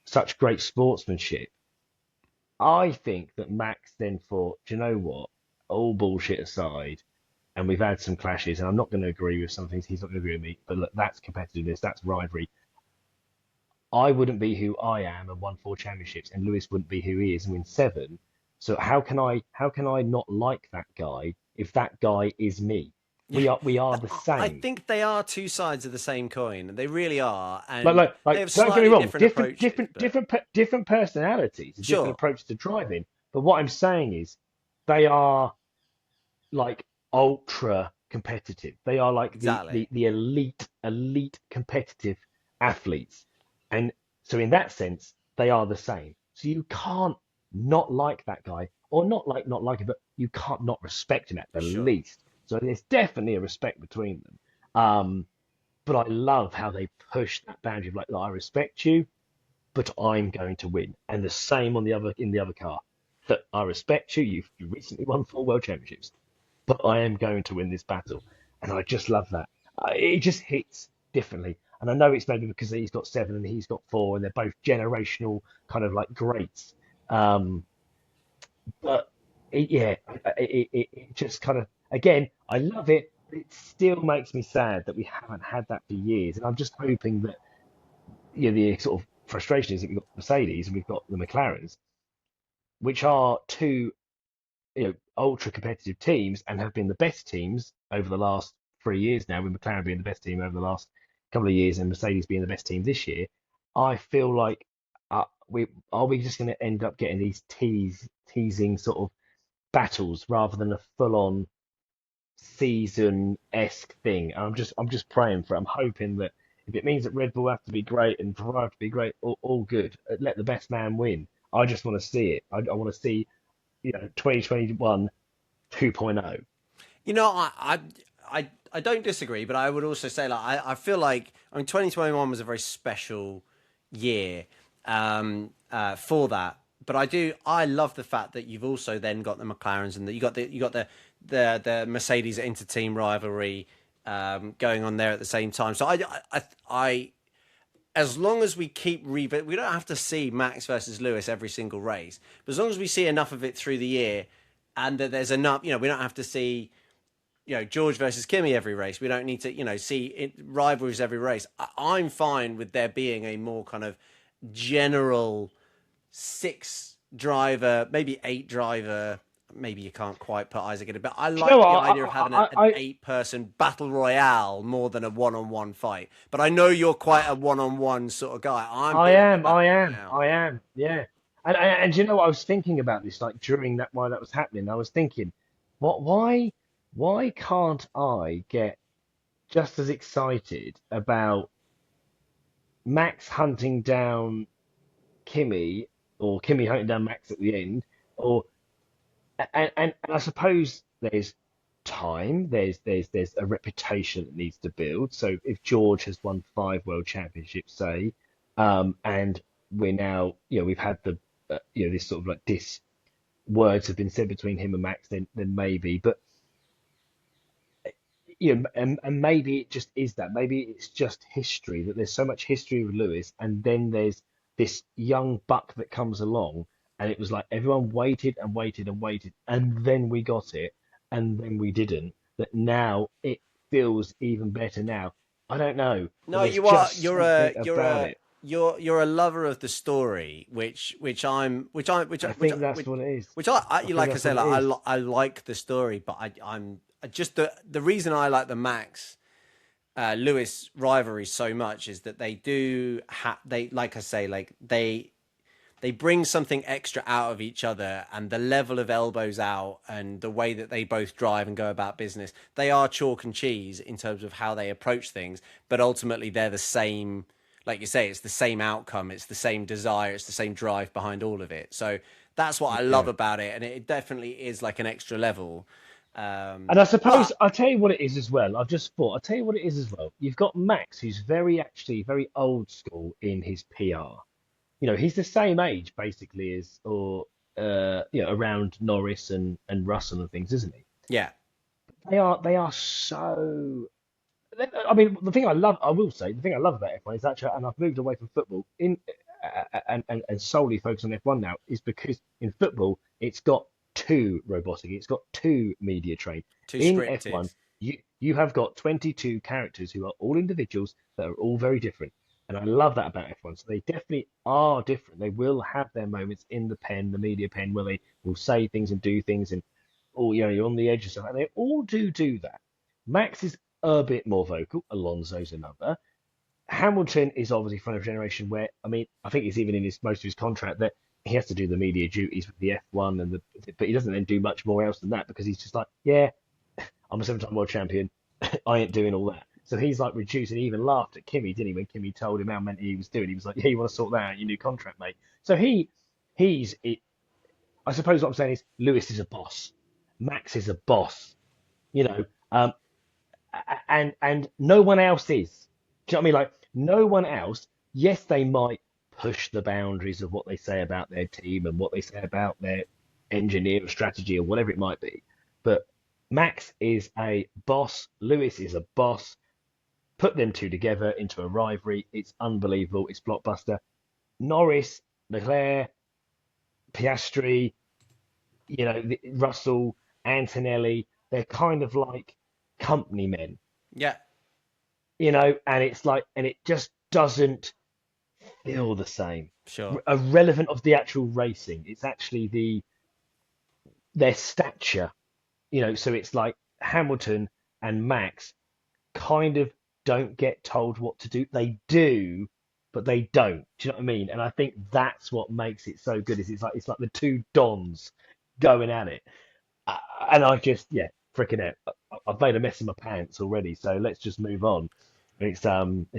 such great sportsmanship, I think that Max then thought, do you know what? All bullshit aside, and we've had some clashes, and I'm not going to agree with some things. He's not going to agree with me, but look, that's competitiveness, that's rivalry. I wouldn't be who I am and won 4 championships, and Lewis wouldn't be who he is and win 7. So how can I not like that guy if that guy is me? We are the I same. think they are two sides of the same coin. They really are, Like and like they like have don't get me slightly wrong, different different approaches. different But different different personalities, a different sure, approach to driving. But what I'm saying is they are like ultra competitive. They are like the exactly. the the elite competitive athletes. And so in that sense, they are the same. So you can't not like that guy, or not like him, but you can't not respect him at the Sure. least. So there's definitely a respect between them. But I love how they push that boundary of like, "Look, I respect you, but I'm going to win." And the same on the other in the other car. That I respect you. You recently won 4 world championships, but I am going to win this battle. And I just love that. It just hits differently. And I know it's maybe because he's got 7 and he's got 4, and they're both generational kind of like greats. Um, but yeah, it just kind of, again, I love it. But it still makes me sad that we haven't had that for years. And I'm just hoping that, the sort of frustration is that we've got Mercedes and we've got the McLarens, which are two ultra competitive teams and have been the best teams over the last 3 years now, with McLaren being the best team over the last couple of years and Mercedes being the best team this year. I feel like we just going to end up getting these teasing sort of battles rather than a full on season-esque thing. And I'm just praying for it. I'm hoping that if it means that Red Bull have to be great and Ferrari have to be great, all good. Let the best man win. I just want to see it. I want to see 2021 2.0. I don't disagree, but I would also say, like, I feel like, I mean, 2021 was a very special year for that. But I love the fact that you've also then got the McLarens, and that you got the Mercedes inter team rivalry going on there at the same time. So I as long as we keep we don't have to see Max versus Lewis every single race, but as long as we see enough of it through the year, and that there's enough, we don't have to see, George versus Kimi every race. We don't need to, see rivalries every race. I'm fine with there being a more kind of general 6 driver, maybe 8 driver. Maybe you can't quite put Isaac in it, but I Do you know like the what? idea of having an I 8-person battle royale more than a one-on-one fight. But I know you're quite a one-on-one sort of guy. I'm I built for am, that I more am, now. I am, yeah. And you know what I was thinking about this, like during that while that was happening, I was thinking, what why can't I get just as excited about Max hunting down Kimmy or Kimmy hunting down Max at the end, or and I suppose there's time, there's a reputation that needs to build. So if George has won 5 world championships, say, and we're now, we've had the, this sort of like dis words have been said between him and Max, then maybe, but and maybe it just is that. Maybe it's just history that there's so much history with Lewis, and then there's this young buck that comes along, and it was like everyone waited and waited and waited, and then we got it, and then we didn't. That now it feels even better now. I don't know, but No, there's you are. just something about it. You're a lover of the story, I think that's what it is. I you think like I that's say, what it like is. I like the story, but I'm just the reason I like the Max Lewis rivalry so much is that they do they like I say like they bring something extra out of each other, and the level of elbows out and the way that they both drive and go about business, they are chalk and cheese in terms of how they approach things, but ultimately they're the same. Like you say, it's the same outcome, it's the same desire, it's the same drive behind all of it. So that's what I love Yeah. about it, and it definitely is like an extra level. And I But suppose I'll tell you what it is as well. I've just thought I'll tell you what it is as well. You've got Max, who's actually very old school in his PR. He's the same age basically as, or around Norris and Russell and things, isn't he? yeah, They are so. I mean, the thing I love, I will say, the thing I love about F1 is actually, and I've moved away from football and solely focus on F1 now, is because in football it's got two robotic, it's got two media trained. too In scripted. F1, you have got 22 characters who are all individuals that are all very different. And I love that about F1. So they definitely are different. They will have their moments in the pen, the media pen, where they will say things and do things, and oh, you're on the edge of something. And they all do that. Max is a bit more vocal. Alonso's another. Hamilton is obviously from a generation where, I mean, I think it's even in his most of his contract that he has to do the media duties with the F1 but he doesn't then do much more else than that because he's just like, yeah, I'm a 7-time world champion. I ain't doing all that. So he's like reduced and he even laughed at Kimmy, didn't he, when Kimmy told him how many he was doing. He was like, yeah, you want to sort that out, your new contract, mate. So he's it. I suppose what I'm saying is Lewis is a boss. Max is a boss, you know, um, and no one else is. Do you know what I mean? Like no one else. Yes, they might push the boundaries of what they say about their team and what they say about their engineer or strategy or whatever it might be. But Max is a boss. Lewis is a boss. Put them two together into a rivalry. It's unbelievable. It's blockbuster. Norris, Leclerc, Piastri, Russell, Antonelli, they're kind of like company men, Yeah, and it's like, and it just doesn't feel the same. sure. Irrelevant of the actual racing, it's actually their stature, so it's like Hamilton and Max kind of don't get told what to do. They do, but they don't. Do you know what I mean? And I think that's what makes it so good. Is it's like the two dons going at it. Uh, and I just, yeah, freaking out. I've made a mess of my pants already, so let's just move on. It's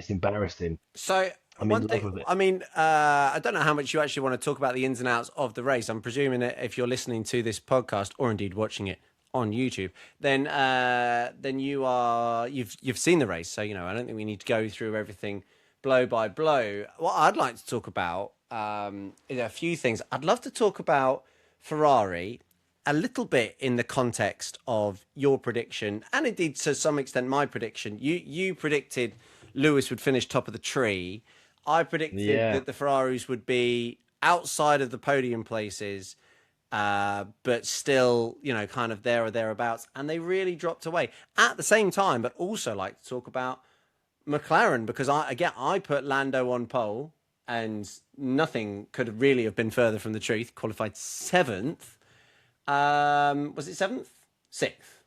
embarrassing. So I'm one in love thing, with it. I mean, I don't know how much you actually want to talk about the ins and outs of the race. I'm presuming that if you're listening to this podcast or indeed watching it on YouTube, then you've seen the race. So I don't think we need to go through everything blow by blow. What I'd like to talk about is a few things. I'd love to talk about Ferrari a little bit in the context of your prediction, and indeed to some extent my prediction. You predicted Lewis would finish top of the tree. I predicted Yeah. that the Ferraris would be outside of the podium places, but still, kind of there or thereabouts, and they really dropped away. At the same time, but also like to talk about McLaren because I put Lando on pole, and nothing could really have been further from the truth. Qualified seventh. Was it seventh? Sixth.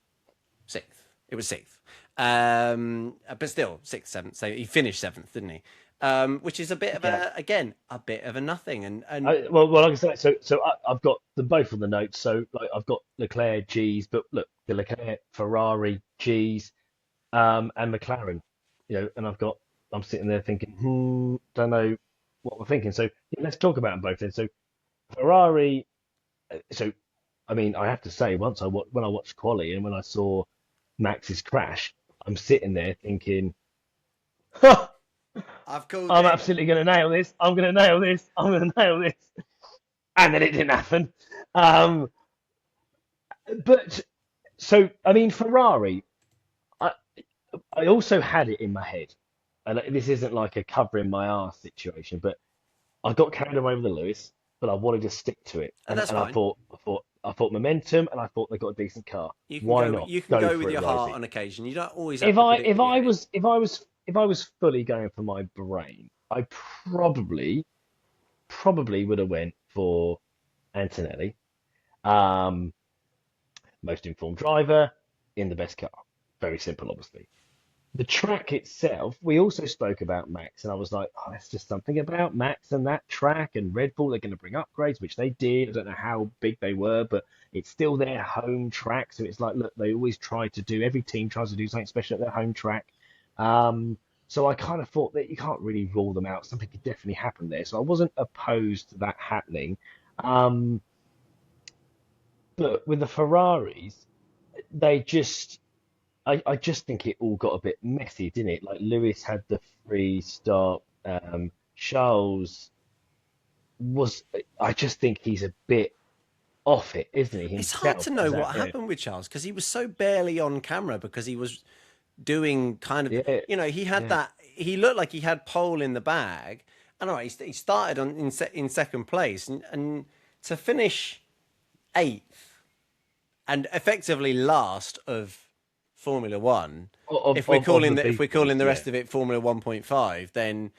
Sixth. It was sixth. But still, sixth, seventh. So he finished seventh, didn't he? which is a bit of Yeah. a bit of a nothing. And Well, like I said, I've got them both on the notes. So like I've got Leclerc G's, but look, the Leclerc Ferrari G's, and McLaren, and I'm sitting there thinking, don't know what we're thinking. So yeah, let's talk about them both then. So Ferrari, so I mean, I have to say, when I watched quali and when I saw Max's crash, I'm sitting there thinking, I've called I'm it. absolutely going to nail this. I'm going to nail this. I'm going to nail this. And then it didn't happen. Um, but so, I mean, Ferrari, I, I also had it in my head, and this isn't like a covering my arse situation, but I got carried away with the Lewis, but I wanted to stick to it. And that's And fine. I thought momentum, and I thought they got a decent car. You can Why go. not You can go go for with it, your heart Rosie? on occasion. You don't always have If to I predict if the I end. was if I was if I was fully going for my brain, I probably would have went for Antonelli, um, most informed driver in the best car. Very simple, obviously. The track itself, we also spoke about Max, and I was like, oh, that's just something about Max and that track and Red Bull. They're going to bring upgrades, which they did. I don't know how big they were, but it's still their home track. So it's like, look, they always try to do, every team tries to do something special at their home track. Um, so I kind of thought that you can't really rule them out. Something could definitely happen there. So I wasn't opposed to that happening. Um, but with the Ferraris, they just I just think it all got a bit messy, didn't it? Like Lewis had the free start. Charles was, I just think he's a bit off it, isn't he, It's hard to himself know as that what there? happened with Charles because he was so barely on camera because he was doing kind of, Yeah, he had yeah. that. He looked like he had pole in the bag, and all right, he started in second place, and to finish eighth and effectively last of Formula One. Of the If big we're calling boys, the yeah. rest of it Formula 1.5, then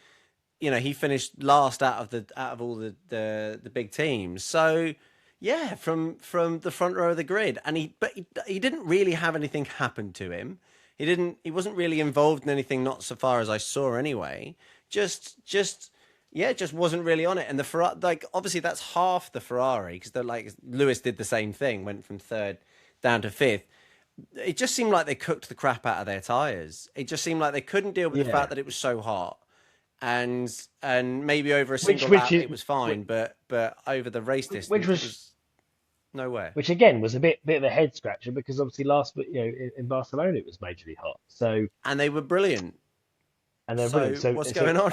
he finished last out of all the big teams. So yeah, from the front row of the grid, and he didn't really have anything happen to him. He wasn't really involved in anything, not so far as I saw anyway. Just yeah, just wasn't really on it. And the Ferrari, like obviously that's half the Ferrari because they're like Lewis did the same thing, went from third down to fifth. It just seemed like they cooked the crap out of their tires. It just seemed like they couldn't deal with the fact Yeah. that it was so hot, and maybe over a Which single which lap is it was fine, but over the race which distance it was was nowhere. which again was a bit of a head scratcher because obviously in Barcelona it was majorly hot. So And they were brilliant. and they're brilliant. So So what's so going on?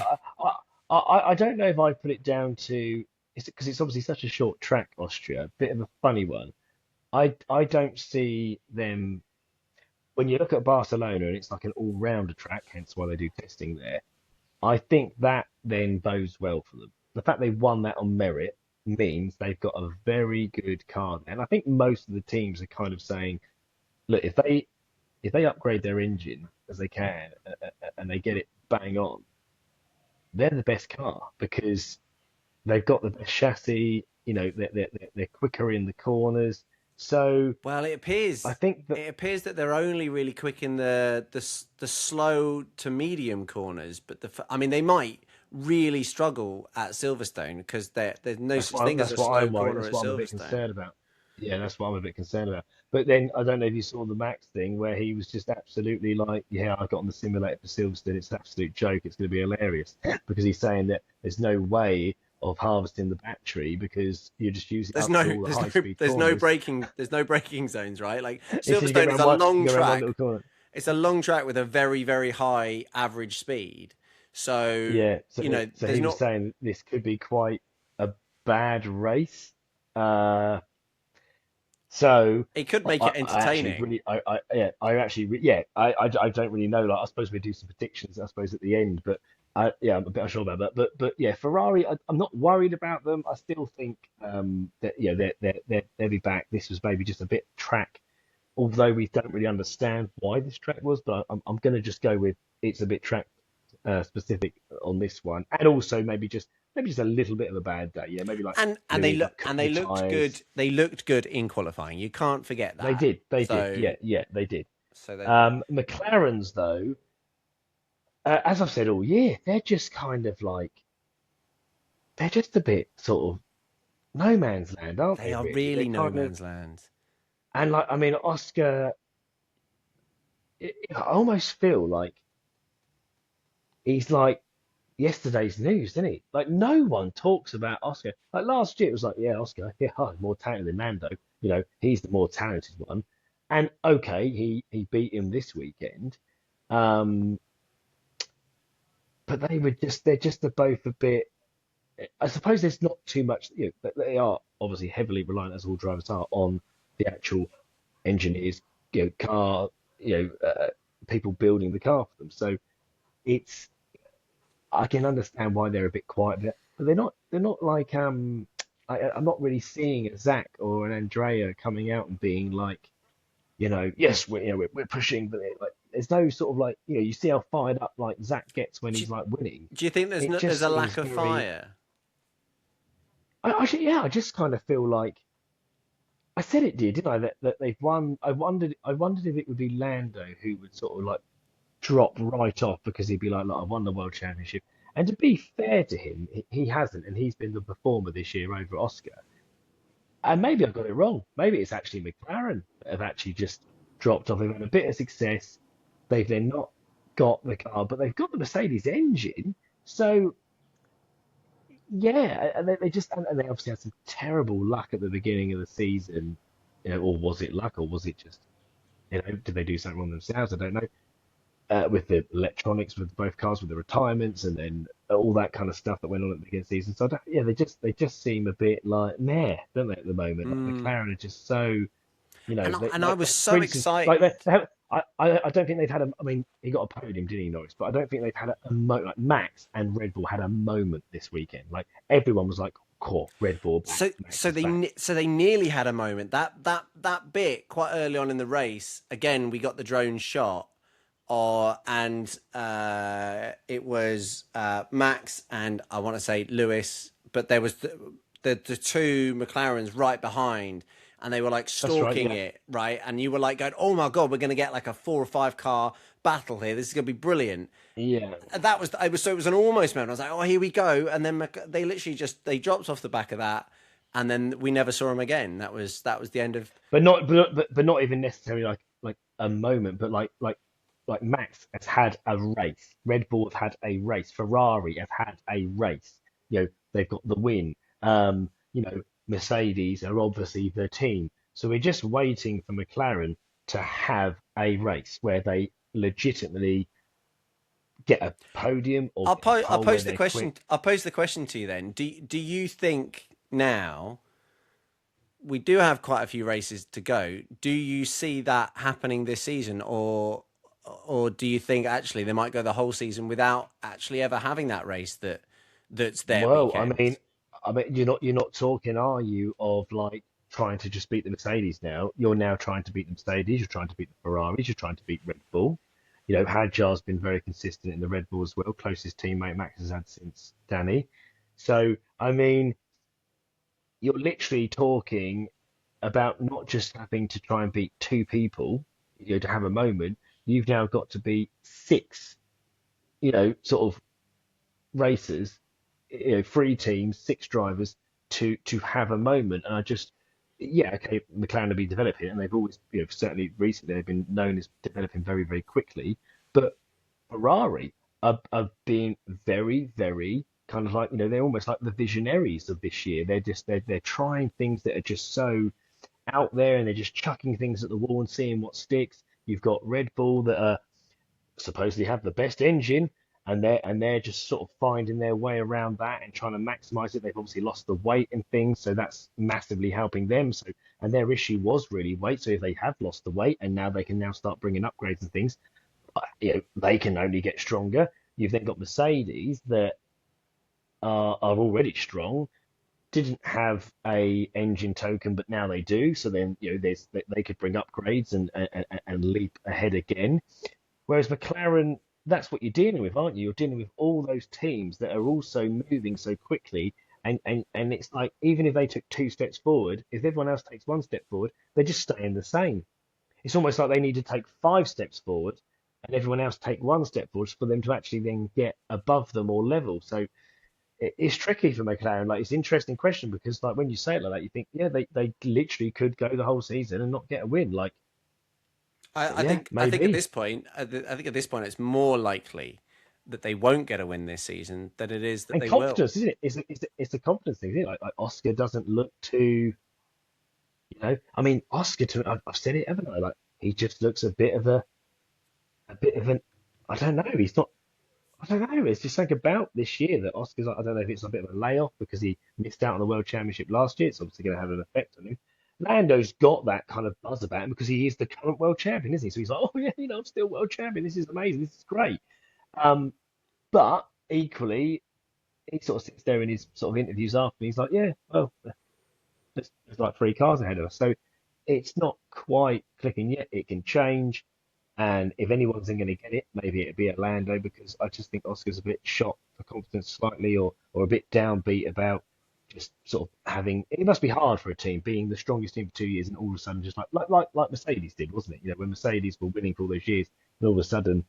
I don't know if I put it down to, it's because it's obviously such a short track, Austria, a bit of a funny one. I don't see them when you look at Barcelona and it's like an all-rounder track, hence why they do testing there. I think that then bodes well for them. The fact they won that on merit means they've got a very good car there. And I think most of the teams are kind of saying, look, if they upgrade their engine as they can and they get it bang on, they're the best car because they've got the best chassis. They're quicker in the corners. So Well, I think that it appears that they're only really quick in the slow to medium corners, but I mean they might really struggle at Silverstone because there's no such thing as that's a what slow I'm worried. corner That's at what I'm a bit Silverstone. concerned about. Yeah, that's what I'm a bit concerned about. But then I don't know if you saw the Max thing where he was just absolutely like, yeah, I got on the simulator for Silverstone. It's an absolute joke. It's going to be hilarious because he's saying that there's no way of harvesting the battery because you're just using it There's up no for all the high speed corners. there's no braking zones, right? Like He said you go Silverstone is around a one, you long go around one track. little corner. It's a long track with a very very high average speed. So Yeah, so so there's he was not. saying this could be quite a bad race. Uh, so It could make it I actually entertaining. really, yeah, I actually, yeah, I don't really know. Like, I suppose we do some predictions, I suppose, at the end, but yeah, I'm a bit unsure about that. But yeah, Ferrari, I'm not worried about them. I still think that yeah, they'll be back. This was maybe just a bit track, although we don't really understand why this track was. But I'm going to just go with it's a bit track specific on this one, and also maybe just a little bit of a bad day. Yeah, maybe like And Louis like and cooked they the looked tires. good. They looked good in qualifying. You can't forget They that. did, they did. So Yeah, yeah, they did. so that McLaren's though, as I've said all year, they're just kind of like they're just a bit sort of no man's land, aren't They they? are Really, they're really no kind of man's land. and like I mean, Oscar. I almost feel like he's like yesterday's news, isn't he? Like no one talks about Oscar. Like last year, it was like, yeah, Oscar, yeah, more talented than Lando. He's the more talented one. And okay, he beat him this weekend. Um, but they're just both a bit. I suppose there's not too much. But they are obviously heavily reliant, as all drivers are, on the actual engineers, car, people building the car for them. So it's I can understand why they're a bit quiet, but they're not like I'm not really seeing a Zach or an Andrea coming out and being like, yes, we're pushing, but like there's no sort of like, you see how fired up like Zach gets when Do he's you, like winning. do you think It there's just a seems lack of very. fire? I just kind of feel like I said it did, didn't I? That they've won. I wondered if it would be Lando who would sort of like drop right off because he'd be like, look, I won the world championship. And to be fair to him, he hasn't, and he's been the performer this year over Oscar. And maybe I got it wrong. Maybe it's actually McLaren that have actually just dropped off. They've had a bit of success. They've then not got the car, but they've got the Mercedes engine. So yeah, and they just and they obviously had some terrible luck at the beginning of the season. Or was it luck, or was it just did they do something wrong themselves? I don't know. With the electronics with both cars, with the retirements, and then all that kind of stuff that went on at the beginning of the season. So yeah, they just seem a bit like meh, don't they, at the moment? Like Mm. McLaren are just so, And I was for so instance, like excited. I don't think they've had a. I mean, he got a podium, didn't he, Norris? But I don't think they've had like Max and Red Bull had a moment this weekend. Like everyone was like, "Cool, Red Bull back, Max is back." So they nearly had a moment. That bit quite early on in the race. Again, we got the drone shot, and it was Max and I want to say Lewis, but there was the two McLarens right behind, and they were like That's right. stalking Yeah, it, right? And you were like going, "Oh my god, we're going to get like a 4 or 5 car battle here. This is going to be brilliant." yeah. And that was I was so it was an almost moment. I was like, "Oh, here we go!" And then they literally just they dropped off the back of that, and then we never saw him again. That was the end of. But not even necessarily like a moment, but like Max has had a race. Red Bull have had a race. Ferrari have had a race. They've got the win. Mercedes are obviously the team. So we're just waiting for McLaren to have a race where they legitimately get a podium or get a I'll pole where pose the they're question. quick. I'll pose the question to you then. Do you think now we do have quite a few races to go? Do you see that happening this season, or do you think actually they might go the whole season without actually ever having that race that's their Well, I weekend? mean, you're not talking, are you, of like trying to just beat the Mercedes now? You're now trying to beat the Mercedes. You're trying to beat the Ferraris. You're trying to beat Red Bull. Hadjar's been very consistent in the Red Bull as well. Closest teammate Max has had since Danny. So, I mean, you're literally talking about not just having to try and beat two people, to have a moment. You've now got to beat six, sort of racers, three teams, six drivers to have a moment. And yeah, okay, McLaren will be developing, and they've always, certainly recently they've been known as developing very, very quickly. But Ferrari are being very, very kind of like, they're almost like the visionaries of this year. They're trying things that are just so out there, and they're just chucking things at the wall and seeing what sticks. You've got Red Bull that are supposedly have the best engine, and they're just sort of finding their way around that and trying to maximize it. They've obviously lost the weight and things, so that's massively helping them. So, and their issue was really weight. So if they have lost the weight and now they can now start bringing upgrades and things, they can only get stronger. You've then got Mercedes that are already strong, didn't have a engine token, but now they do. So then, they could bring upgrades and leap ahead again. Whereas McLaren, that's what you're dealing with, aren't you? You're dealing with all those teams that are also moving so quickly. And it's like, even if they took two steps forward, if everyone else takes one step forward, they're just staying the same. It's almost like they need to take five steps forward, and everyone else take one step forward for them to actually then get above them or level. So it's tricky for McLaren. Like it's an interesting question because like when you say it like that, you think, yeah, they literally could go the whole season and not get a win. Like, I yeah, think at maybe. this point, I think at this point, it's more likely that they won't get a win this season than it is that And they will. confidence, isn't it? It's a confidence thing, isn't it? Like Oscar doesn't look too, I mean, Oscar to I've said it, haven't I? Like he just looks a bit of an, I don't know. He's not. I don't know. It's just something about this year that Oscar's. I don't know if it's a bit of a layoff because he missed out on the World Championship last year. It's obviously going to have an effect on him. Lando's got that kind of buzz about him because he is the current world champion, isn't he? So he's like, oh yeah, I'm still world champion. This is amazing. This is great. Um, but equally, he sort of sits there in his sort of interviews after. And he's like, yeah, well, there's like three cars ahead of us. So it's not quite clicking yet. It can change. And if anyone's going to get it, maybe it'd be Orlando because I just think Oscar's a bit shot for confidence slightly or a bit downbeat about just sort of having it must be hard for a team being the strongest team for 2 years and all of a sudden just like Mercedes did, wasn't it? When Mercedes were winning for all those years and all of a sudden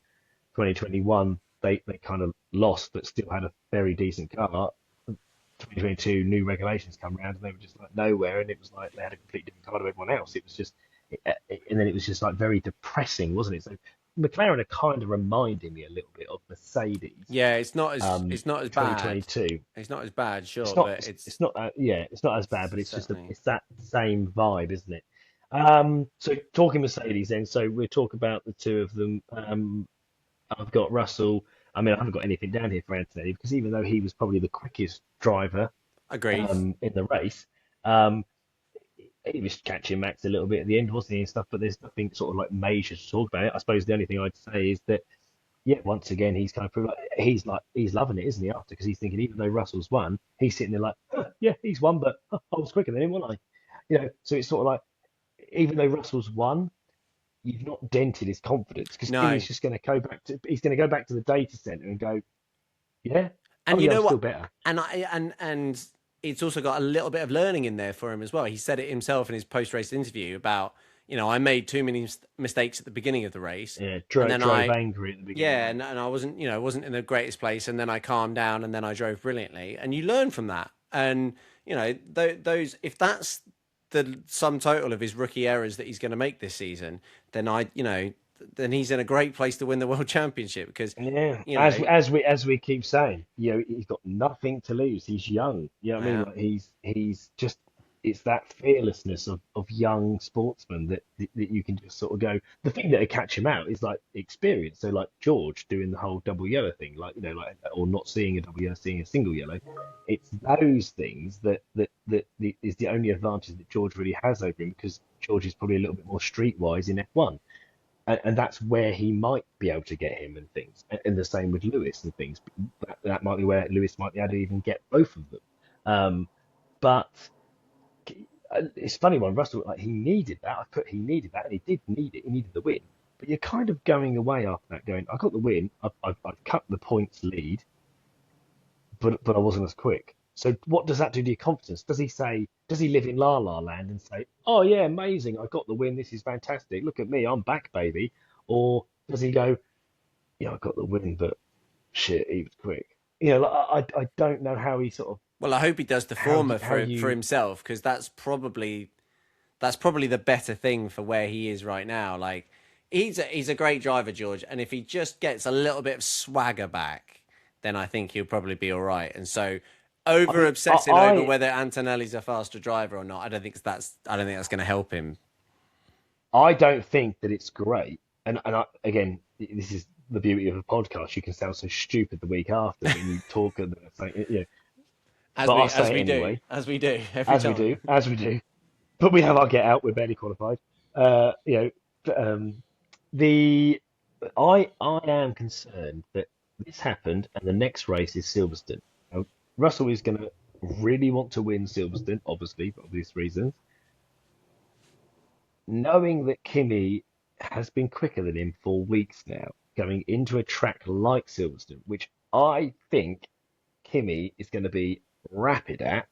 2021 they kind of lost but still had a very decent car. 2022 new regulations come around and they were just like nowhere and it was like they had a completely different car to everyone else. It was just and then it was just like very depressing, wasn't it? So McLaren are kind of reminding me a little bit of Mercedes, Yeah, it's not as bad. 2022. It's not as bad, It's sure, not but it's not yeah, it's not as bad, but it's just certainly it's that same vibe, isn't it? So talking Mercedes then, so we'll talk about the two of them. I've got Russell. I mean, I haven't got anything down here for Antonelli because even though he was probably the quickest driver agreed. in the race, um, he was catching Max a little bit at the end, wasn't he, and stuff. But there's nothing sort of like major to talk about it. I suppose the only thing I'd say is that yeah, once again he's kind of proved like he's loving it, isn't he? After because he's thinking even though Russell's won, he's sitting there like yeah, he's won, but I was quicker than him, wasn't I? So it's sort of like even though Russell's won, you've not dented his confidence because No, Kimmy's just going to go back to he's going to go back to the data center and go yeah, oh and you yeah, I'm know still what? better. And it's also got a little bit of learning in there for him as well. He said it himself in his post race interview about I made too many mistakes at the beginning of the race, Yeah, and then drove angry at the beginning. yeah, and I wasn't wasn't in the greatest place, and then I calmed down, and then I drove brilliantly, and you learn from that, and those if that's the sum total of his rookie errors that he's going to make this season, then then he's in a great place to win the world championship because Yeah, you know as we keep saying, he's got nothing to lose. He's young. You know what I mean? yeah. Like he's just it's that fearlessness of young sportsmen that you can just sort of go. The thing that would catch him out is like experience. So like George doing the whole double yellow thing, like like or not seeing a double yellow, seeing a single yellow. It's those things that is the only advantage that George really has over him because George is probably a little bit more streetwise in F1 and that's where he might be able to get him and things. And the same with Lewis and things. That might be where Lewis might be able to even get both of them. But it's funny one. Russell, like he needed that. I put he needed that, and he did need it. He needed the win. But you're kind of going away after that, going, I got the win. I've cut the points lead, but I wasn't as quick. So what does that do to your confidence? Does he live in La La Land and say, oh yeah, amazing, I got the win, this is fantastic, look at me, I'm back, baby? Or does he go, yeah, I got the win, but shit, he was quick. Like, I don't know how he sort of Well, I hope he does the former how for you himself because that's probably the better thing for where he is right now. Like he's a great driver, George, and if he just gets a little bit of swagger back, then I think he'll probably be all right. And so I over mean obsessing over whether Antonelli's a faster driver or not, I don't think that's going to help him. I don't think that it's great. And again, this is the beauty of a podcast. You can sound so stupid the week after when you talk and say, As but we I'll as say it we do anyway, as we do every as we time. do, as we do. But we have our get out. We're barely qualified. Uh, you know, um, the I am concerned that this happened, and the next race is Silverstone. Now, Russell is going to really want to win Silverstone, obviously for obvious reasons. Knowing that Kimi has been quicker than him for weeks now, going into a track like Silverstone, which I think Kimi is going to be rapid at.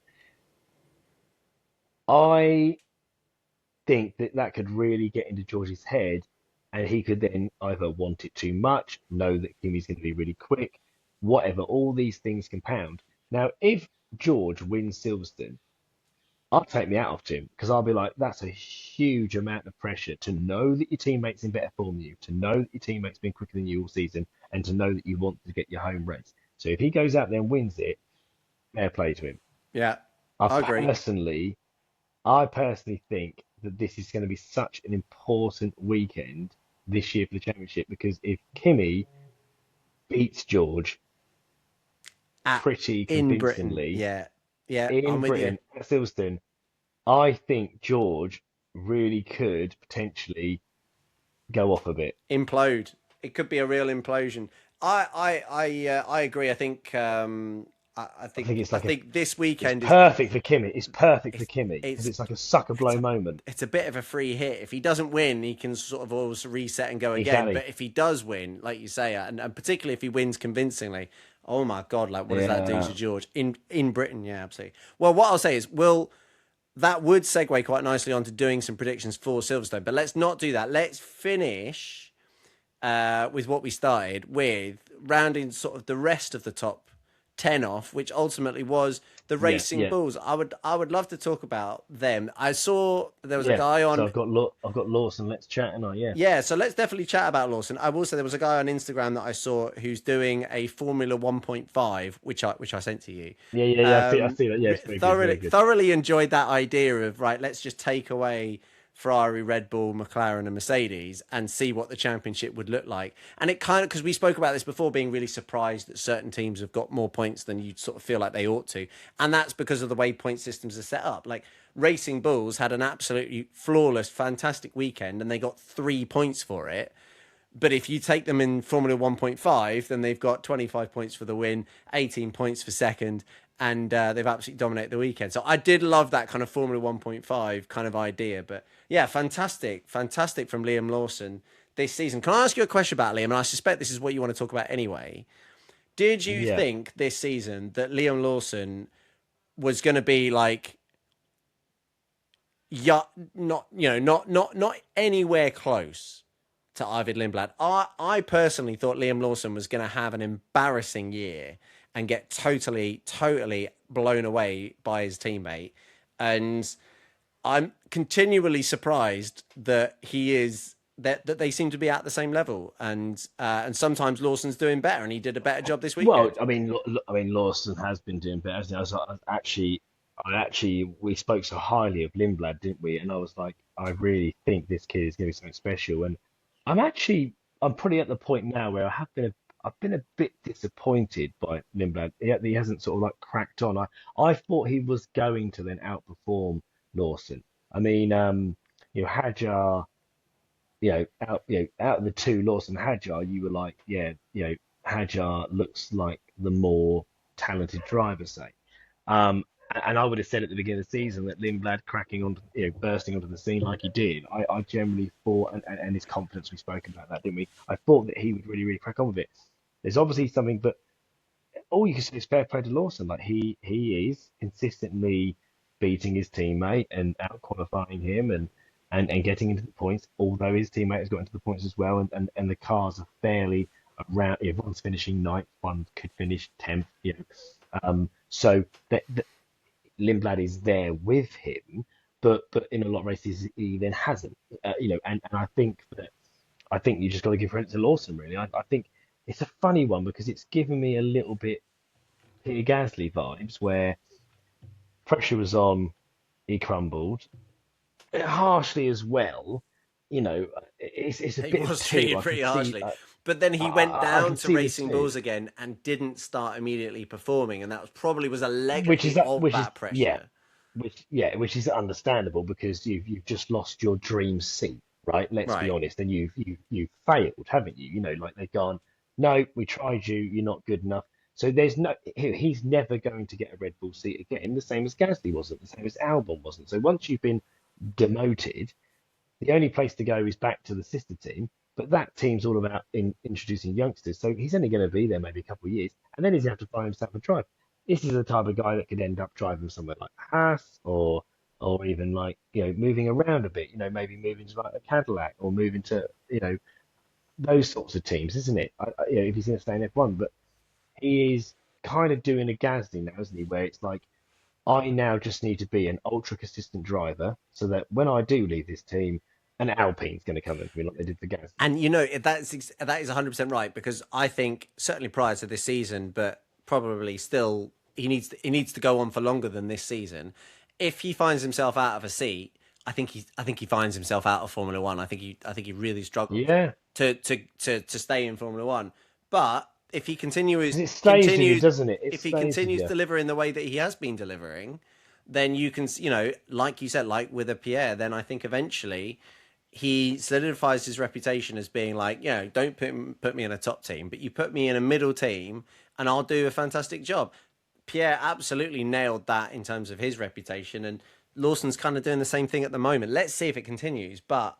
I think that could really get into George's head, and he could then either want it too much, know that Kimi's going to be really quick, whatever. All these things compound. Now, if George wins Silverstone, I'll take me out of him because I'll be like, that's a huge amount of pressure to know that your teammate's in better form than you, to know that your teammate's been quicker than you all season, and to know that you want to get your home race. So if he goes out there and wins it, fair play to him. Yeah, I I agree. personally, I personally think that this is going to be such an important weekend this year for the championship because if Kimi beats George At pretty in Britain, convincingly yeah, yeah, I'm in with you. Britain at Silverstone, I think George really could potentially go off a bit. Implode. It could be a real implosion. I agree. I think it's I like a, think this it's weekend is perfect for Kimi. It's perfect for it's Kimi because it's it's like a sucker it's blow moment. it's a bit of a free hit. If he doesn't win, he can sort of always reset and go again. Exactly. But if he does win, like you say, and particularly if he wins convincingly, oh my god, like what does that do Yeah. to George in Britain? Yeah, absolutely. Well, what I'll say is, will that would segue quite nicely onto doing some predictions for Silverstone. But let's not do that. Let's finish with what we started with, rounding sort of the rest of the top 10 off, which ultimately was the Yeah. Racing Yeah. Bulls. I would love to talk about them. I saw there was a Yeah. guy So on. I've got Lawson. Let's chat, and I yeah. Yeah, so let's definitely chat about Lawson. I will say there was a guy on Instagram that I saw who's doing a Formula 1.5, which I sent to you. Yeah. Yeah. Yeah. I see that. Yeah. It's very good. Thoroughly Very good. thoroughly enjoyed that idea of, right, let's just take away Ferrari, Red Bull, McLaren, and Mercedes and see what the championship would look like. And it kind of, because we spoke about this before, being really surprised that certain teams have got more points than you sort of feel like they ought to. And that's because of the way point systems are set up. Like Racing Bulls had an absolutely flawless, fantastic weekend and they got 3 points for it. But if you take them in Formula 1.5, then they've got 25 points for the win, 18 points for second, and they've absolutely dominated the weekend. So I did love that kind of Formula 1.5 kind of idea. But yeah, fantastic, fantastic from Liam Lawson this season. Can I ask you a question about Liam? And I suspect this is what you want to talk about anyway. Did you Yeah. think this season that Liam Lawson was going to be like, yeah, not not anywhere close to Arvid Lindblad? I personally thought Liam Lawson was going to have an embarrassing year and get totally blown away by his teammate, and I'm continually surprised that he is that they seem to be at the same level, and sometimes Lawson's doing better, and he did a better job this Well, weekend. I mean, Lawson has been doing better. Hasn't he? I actually, we spoke so highly of Lindblad, didn't we? And I was like, I really think this kid is going to be something special. And I'm actually, I'm pretty at the point now where I've been a bit disappointed by Lindblad. He hasn't sort of like cracked on. I thought he was going to then outperform Lawson. I mean, Hadjar, out of the two, Lawson and Hadjar, you were like, yeah, Hadjar looks like the more talented driver, say. And I would have said at the beginning of the season that Lindblad cracking on, bursting onto the scene like he did. I generally thought, and his confidence, we spoke about that, didn't we? I thought that he would really, really crack on with it. There's obviously something, but all you can say is fair play to Lawson. Like he is consistently beating his teammate and out qualifying him and getting into the points, although his teammate has got into the points as well, and the cars are fairly around. One's finishing ninth, one could finish 10th. So that Lindblad is there with him, but in a lot of races he then hasn't. And I think you just got to give credit to Lawson. Really, I think it's a funny one because it's given me a little bit Peter Gasly vibes where pressure was on, he crumbled harshly as well. It's a He bit of was two. treated I can pretty see, harshly. But then he went I down can to see the Racing two, Bulls again and didn't start immediately performing, and that was probably was a which is legacy that, of which is that yeah, pressure. which is understandable because you've just lost your dream seat, right? Let's be Right. honest, and you've failed, haven't you? Like they've gone, no, we tried you, you're not good enough. So there's no, he's never going to get a Red Bull seat again, the same as Gasly wasn't, the same as Albon wasn't. So once you've been demoted, the only place to go is back to the sister team. But that team's all about introducing youngsters. So he's only going to be there maybe a couple of years, and then he's going to have to find himself a drive. This is the type of guy that could end up driving somewhere like Haas or or even like moving around a bit. Maybe moving to like a Cadillac or moving to those sorts of teams, isn't it? If he's going to stay in F1, but he is kind of doing a Gasly now, isn't he? Where it's like I now just need to be an ultra consistent driver, so that when I do leave this team, an Alpine's going to come in for me like they did for Gasly. And that is 100% right, because I think certainly prior to this season, but probably still he needs to go on for longer than this season. If he finds himself out of a seat, I think he finds himself out of Formula One. I think he really struggles Yeah, to stay in Formula One. But if he continues because it stays with you, continues doesn't it? It if he stays with continues you. delivering the way that he has been delivering, then you can, like you said, like with a Pierre, then I think eventually he solidifies his reputation as being like, don't put me in a top team, but you put me in a middle team and I'll do a fantastic job. Pierre absolutely nailed that in terms of his reputation, and Lawson's kind of doing the same thing at the moment. Let's see if it continues. But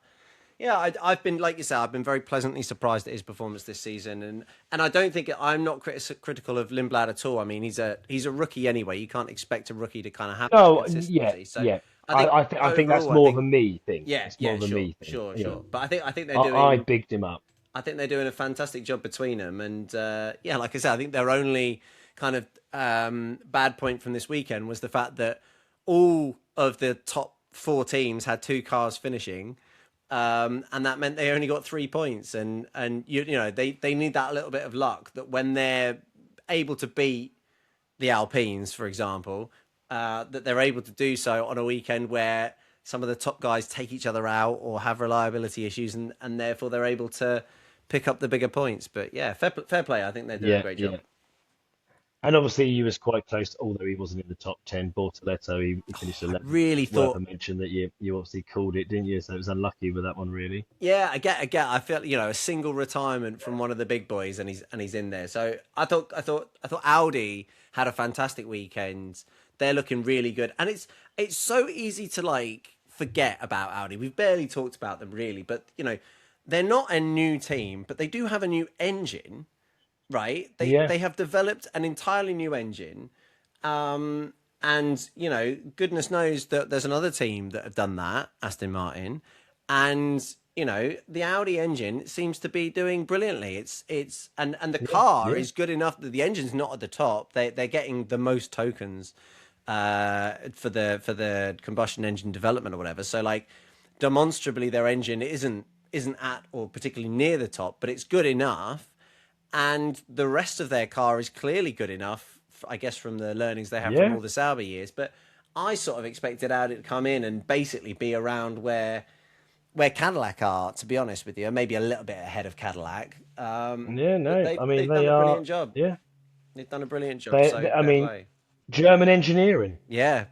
yeah, I've been, like you said, I've been very pleasantly surprised at his performance this season, and I don't think I'm not critical of Lindblad at all. I mean, he's a rookie anyway. You can't expect a rookie to kind of have that Oh, yeah, consistency. So yeah. I think I think that's overall, more of a me thing. yeah, It's more yeah, of a sure, me thing. sure, sure. But I think they're I doing bigged him up. I think they're doing a fantastic job between them, and yeah, like I said, I think their only kind of bad point from this weekend was the fact that all of the top four teams had two cars finishing, and that meant they only got 3 points, and they need that little bit of luck that when they're able to beat the Alpines, for example, that they're able to do so on a weekend where some of the top guys take each other out or have reliability issues, and therefore they're able to pick up the bigger points. But yeah, fair play. I think they're doing a Yeah, great job. yeah. And obviously, he was quite close, although he wasn't in the top 10. Bortoleto, he finished I 11th. really Worth a thought, mention that you obviously called it, didn't you? So it was unlucky with that one, really. yeah, I get. I feel a single retirement from one of the big boys, and he's in there. So I thought Audi had a fantastic weekend. They're looking really good, and it's so easy to like forget about Audi. We've barely talked about them really, but they're not a new team, but they do have a new engine, right? They Yeah, they have developed an entirely new engine. And goodness knows that there's another team that have done that, Aston Martin, and the Audi engine seems to be doing brilliantly. And the yeah, car yeah, is good enough that the engine's not at the top. They're getting the most tokens for the combustion engine development or whatever. So like demonstrably their engine isn't at or particularly near the top, but it's good enough, and the rest of their car is clearly good enough, I guess, from the learnings they have from yeah. all the Sauber years. But I sort of expected Audi to come in and basically be around where Cadillac are, to be honest with you, maybe a little bit ahead of Cadillac. Yeah, But no. I mean, they've done they a are. brilliant job. Yeah, They've done a brilliant job. So I fair mean, play. German engineering. Yeah,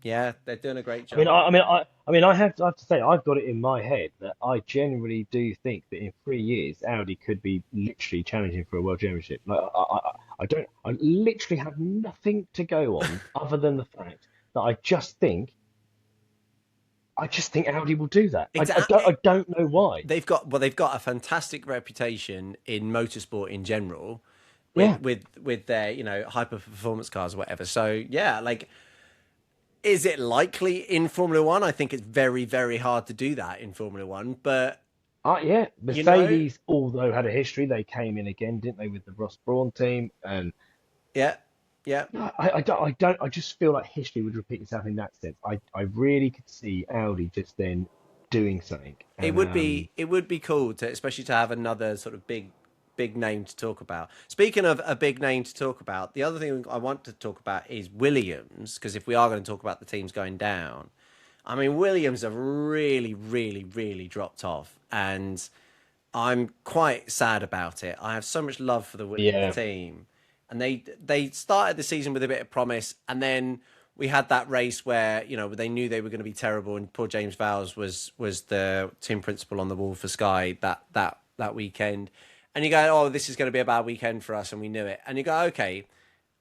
yeah, they're doing a great I mean, job. I have to say, I've got it in my head that I genuinely do think that in 3 years, Audi could be literally challenging for a world championship. Like, I don't, I literally have nothing to go on other than the fact that I just think Audi will do that. Exactly. I don't know why. They've got a fantastic reputation in motorsport in general, with Yeah, with their hyper performance cars or whatever. So yeah, like, is it likely in Formula One? I think it's very, very hard to do that in Formula One. But yeah. you know, Mercedes, although had a history, they came in again, didn't they, with the Ross Brawn team? And yeah, yeah, no, I just feel like history would repeat itself in that sense. I really could see Audi just then doing something. it And would be it would be cool to, especially to have another sort of big name to talk about. Speaking of a big name to talk about, the other thing I want to talk about is Williams, because if we are going to talk about the teams going down, I mean, Williams have really, really, really dropped off, and I'm quite sad about it. I have so much love for the Williams yeah, team, and they started the season with a bit of promise, and then we had that race where they knew they were going to be terrible, and poor James Vowles was the team principal on the wall for Sky that weekend, and you go, oh, this is going to be a bad weekend for us, and we knew it, and you go, okay,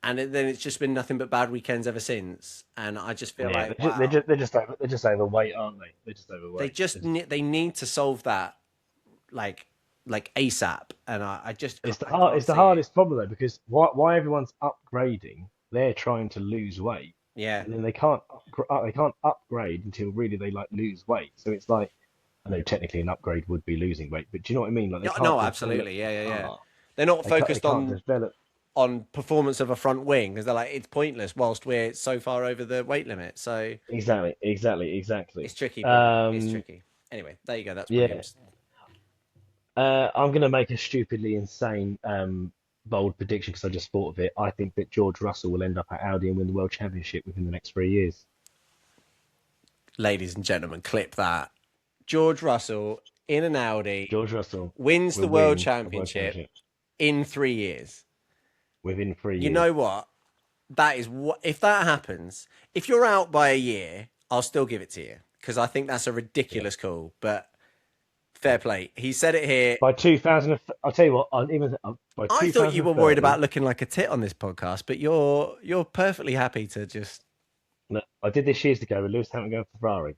and then it's just been nothing but bad weekends ever since, and I just feel yeah. like, wow, They're just overweight, aren't they? They're just they overweight. just they need to solve that, like ASAP, and I can't It's the see it. hardest problem though, because why everyone's upgrading, they're trying to lose weight, Yeah, and then they can't. they can't upgrade until really they like lose weight. So it's like, I know technically an upgrade would be losing weight, but do you know what I mean? Like they No, can't no, develop absolutely, the yeah. car. They're not They focused can't on develop. performance of a front wing because they're like it's pointless whilst we're so far over the weight limit. So Exactly. it's tricky, buddy. It's Um, tricky. Anyway, there you go. That's yeah. Williams. I'm gonna make a stupidly insane bold prediction because I just thought of it. I think that George Russell will end up at Audi and win the World Championship within the next 3 years. Ladies and gentlemen, clip that. George Russell in an Audi George Russell wins the will World win the World Championship Championship in 3 years. within three You know years. what? That is what if that happens. If you're out by a year, I'll still give it to you because I think that's a Yeah. ridiculous call. But fair play. He said it here. By 2000, I'll tell you what. Even by I thought you were worried 2030, about looking like a tit on this podcast, but you're perfectly happy to just no, I did this years ago with Lewis Hamilton going for Ferrari.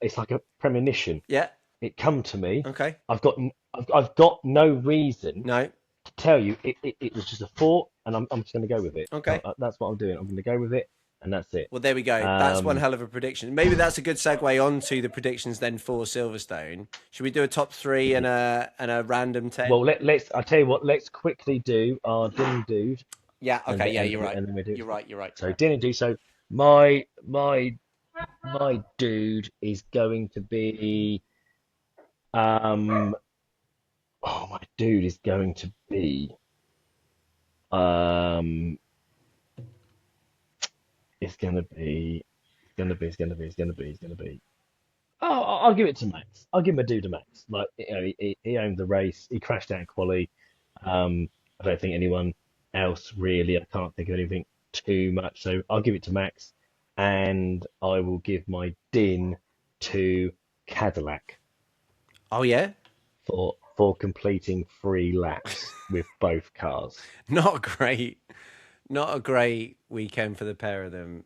It's like a premonition. yeah. It come to me. Okay. I've got no reason No. to tell you. It was just a thought, and I'm just going to go with it. Okay. That's what I'm doing. I'm going to go with it, and that's it. Well, there we go. That's one Um, hell of a prediction. Maybe that's a good segue on to the predictions then for Silverstone. Should we do a top three and a random 10? well, let's. I tell you what. Let's quickly do our ding dude, Yeah. and Okay. Yeah. You're right. and then we do. You're right. You're right. So ding and do. So my my my dude is going to be um. Oh, my dude is going to be um. It's gonna be. Oh, I'll give it to Max. I'll give him a do to Max. Like, he owned the race. He crashed out in quali. I don't think anyone else really. I can't think of anything too much. So I'll give it to Max, and I will give my din to Cadillac Oh yeah. for completing 3 laps with both cars. Not great. Not a great weekend for the pair of them.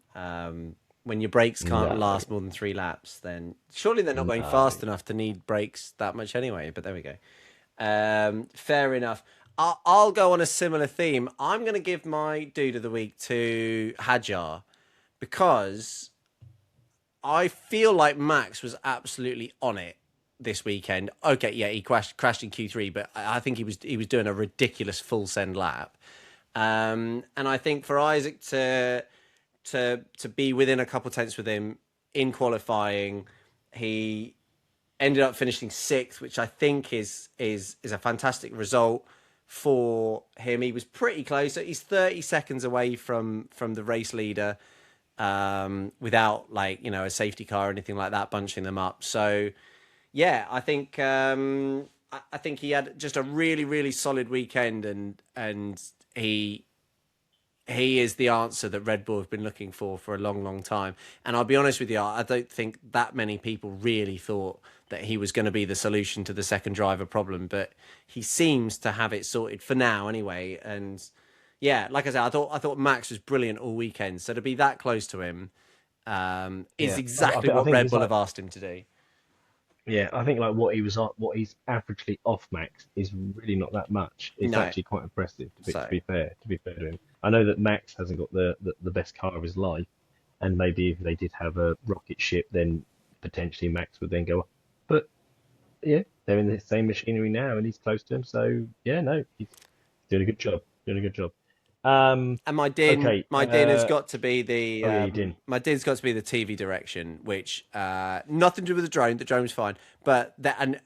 When your brakes can't No, last more than 3 laps, then surely they're not going no. fast enough to need brakes that much anyway. But there we go. Fair enough. I'll go on a similar theme. I'm going to give my dude of the week to Hadjar because I feel like Max was absolutely on it this weekend. Okay, yeah, he crashed in Q3, but I think he was doing a ridiculous full send lap. And I think for Isaac to be within a couple tenths with him in qualifying, he ended up finishing sixth, which I think is a fantastic result for him. He was pretty close. So he's 30 seconds away from the race leader, without like a safety car or anything like that bunching them up. So yeah, I think he had just a really really solid weekend, and he is the answer that Red Bull have been looking for a long, long time. And I'll be honest with you, I don't think that many people really thought that he was going to be the solution to the second driver problem, but he seems to have it sorted for now anyway. And yeah, like I said, I thought Max was brilliant all weekend. So to be that close to him is Yeah, exactly I what think Red it's Bull like, have asked him to do. yeah, I think like what he's averagely off Max is really not that much. It's No, actually quite impressive to so be fair. To be fair to him, I know that Max hasn't got the best car of his life, and maybe if they did have a rocket ship, then potentially Max would then go up. But yeah, they're in the same machinery now, and he's close to him. So yeah, no, he's doing a good job. Doing a good job. Um, and my din, okay. my din has got to be the Oh yeah, you did. my din's got to be the TV direction, which nothing to do with the drone. The drone was fine, but that and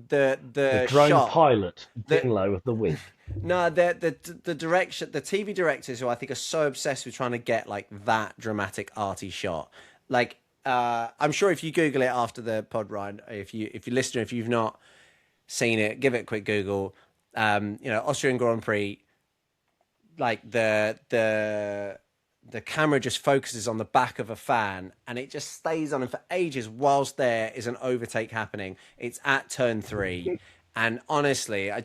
The the drone shot, pilot, the Dinlo of the week. no the direction, the TV directors who I think are so obsessed with trying to get like that dramatic arty shot. Like I'm sure if you Google it after the pod, Ryan, if you're listening, if you've not seen it, give it a quick Google. Austrian Grand Prix, like the camera just focuses on the back of a fan and it just stays on him for ages whilst there is an overtake happening. It's at turn 3, and honestly, I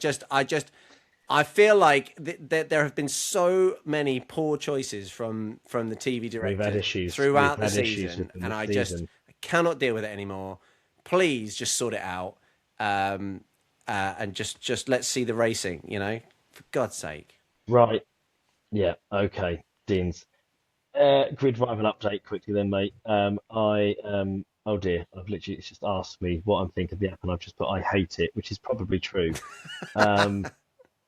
feel like there have been so many poor choices from the TV We've had director issues. We've throughout the had issues season, with them and this I season. cannot deal with it anymore. Please just sort it out, and just let's see the racing. For God's sake. Right. Yeah. Okay. Dins. Grid rival update quickly then, mate. Oh dear, I've literally it's just asked me what I'm thinking of the app, and I've just put I hate it, which is probably true. Um,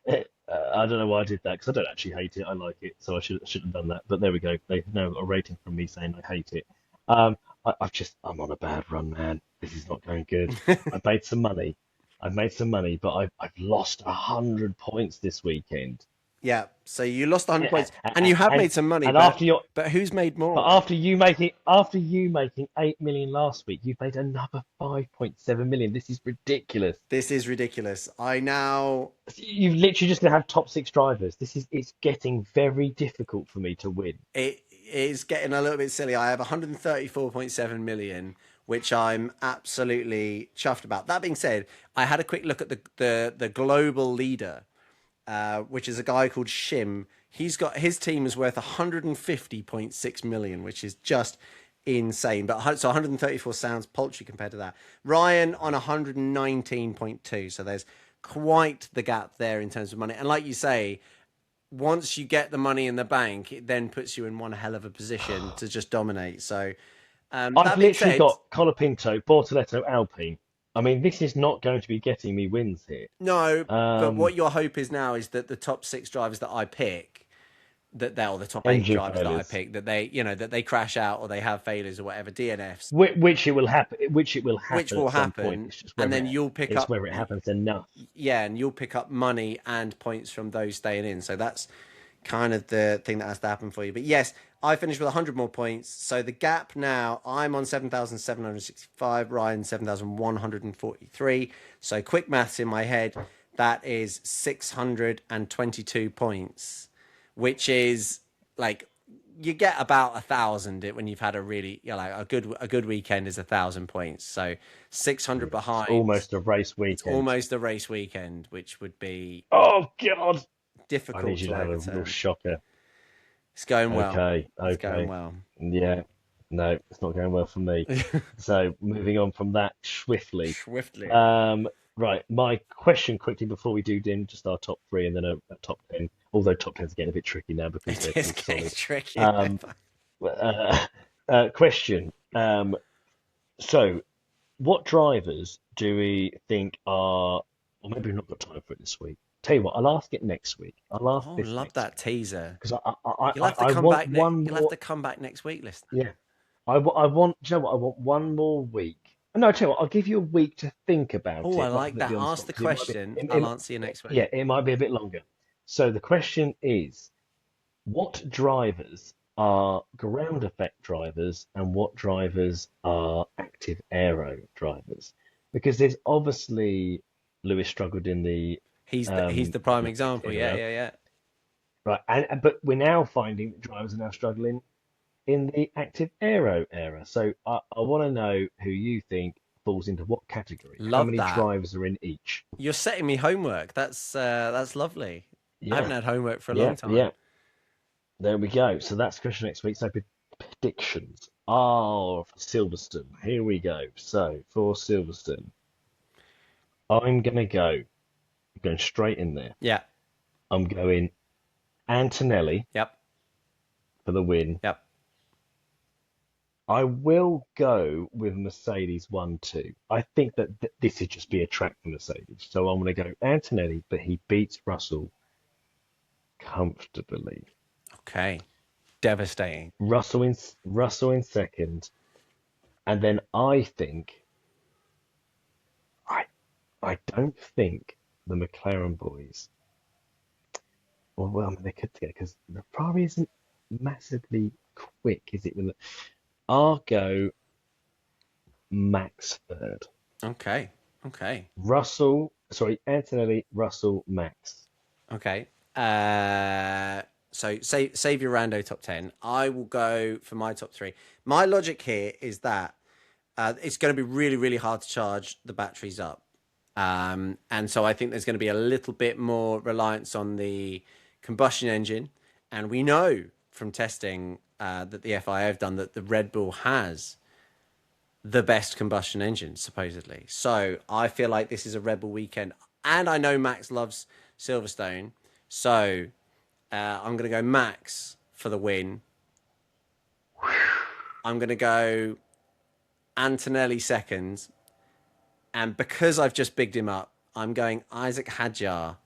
I don't know why I did that because I don't actually hate it. I like it, so I shouldn't have done that. But there we go. They've now got a rating from me saying I hate it. Um, I'm on a bad run, man. This is not going good. I've made some money. I've made some money, but I've lost 100 points this weekend. Yeah. So you lost 100 Yeah, points, and you have and made some money, and after your but who's made but more? after you making 8 million last week, you've made another 5.7 million. This is ridiculous. This is ridiculous. I now You've literally just gonna have top six drivers. It's getting very difficult for me to win. it is getting a little bit silly. I have 134.7 million, which I'm absolutely chuffed about. That being said, I had a quick look at the global leader, which is a guy called Shim. He's got his team is worth 150.6 million, which is just insane. But so 134 sounds paltry compared to that. Ryan on 119.2. So there's quite the gap there in terms of money. And like you say, once you get the money in the bank, it then puts you in one hell of a position to just dominate. So I've that being literally said, got Colapinto, Bortoleto, Alpine. I mean, this is not going to be getting me wins here. no. But Um, what your hope is now is that the top six drivers that I pick, that they're or the top eight engine drivers that I failures, pick, that they that they crash out or they have failures or whatever DNFs, which it will happen, which it will which happen will at some point. happen, It's just and whether then you'll pick it's up whether it happens enough. yeah, and you'll pick up money and points from those staying in. So that's kind of the thing that has to happen for you. But yes, I finished with 100 more points. So the gap now, I'm on 7,765, Ryan 7,143. So quick maths in my head, that is 622 points, which is like you get about 1,000 when you've had a really like a good weekend is 1,000 points. So 600 It's behind, almost a race it's weekend. almost a race weekend, which would be Oh God! I need difficult you to to have a real overturn. shocker. It's going well. Okay, It's going okay. well. Yeah, no, it's not going well for me. So moving on from that swiftly. Swiftly. Um, right, my question quickly before we do dim just our top three and then a top 10. Although top 10's getting a bit tricky now because It they're is all getting solid. tricky. Um, uh, question. So what drivers do we think are, or maybe we've not got time for it this week. Tell you what, I'll ask it next week. I'll ask Oh, this love next that week teaser. because You'll have to I come want back next. one You'll have more. to come back next week, listener. Yeah, I want. Do you know what? I want one more week. No, I tell you what, I'll give you a week to think about Oh, I it rather like than it that. be on the Ask spot the because it might be. question. I'll answer you next week. Yeah, it might be a bit longer. So the question is, what drivers are ground effect drivers and what drivers are active aero drivers? Because there's obviously Lewis struggled in the He's the prime active example. Yeah, aero, yeah, yeah. right? And but we're now finding that drivers are now struggling in the active aero era. So I want to know who you think falls into what category. How Love many that. drivers are in each? You're setting me homework. That's lovely. I haven't Yeah, had homework for a long yeah, time. yeah. There we go. So that's the question next week. So predictions. Oh, for Silverstone. Here we go. So for Silverstone, I'm going straight in there. Yeah. I'm going Antonelli Yep. for the win. Yep. I will go with Mercedes 1-2. I think that this would just be a track for Mercedes. So I'm going to go Antonelli, but he beats Russell comfortably. Okay. Devastating. Russell in second, and then I I don't think the McLaren boys. Well, I mean, they could together because the Ferrari isn't massively quick, is it? I'll go Max third. Okay. Okay. Antonelli, Russell, Max. Okay. So save your rando top 10. I will go for my top three. My logic here is that it's going to be really, really hard to charge the batteries up. And so I think there's going to be a little bit more reliance on the combustion engine. And we know from testing that the FIA have done that the Red Bull has the best combustion engine, supposedly. So I feel like this is a Red Bull weekend. And I know Max loves Silverstone. So I'm going to go Max for the win. I'm going to go Antonelli second. And because I've just bigged him up, I'm going Isaac Hadjar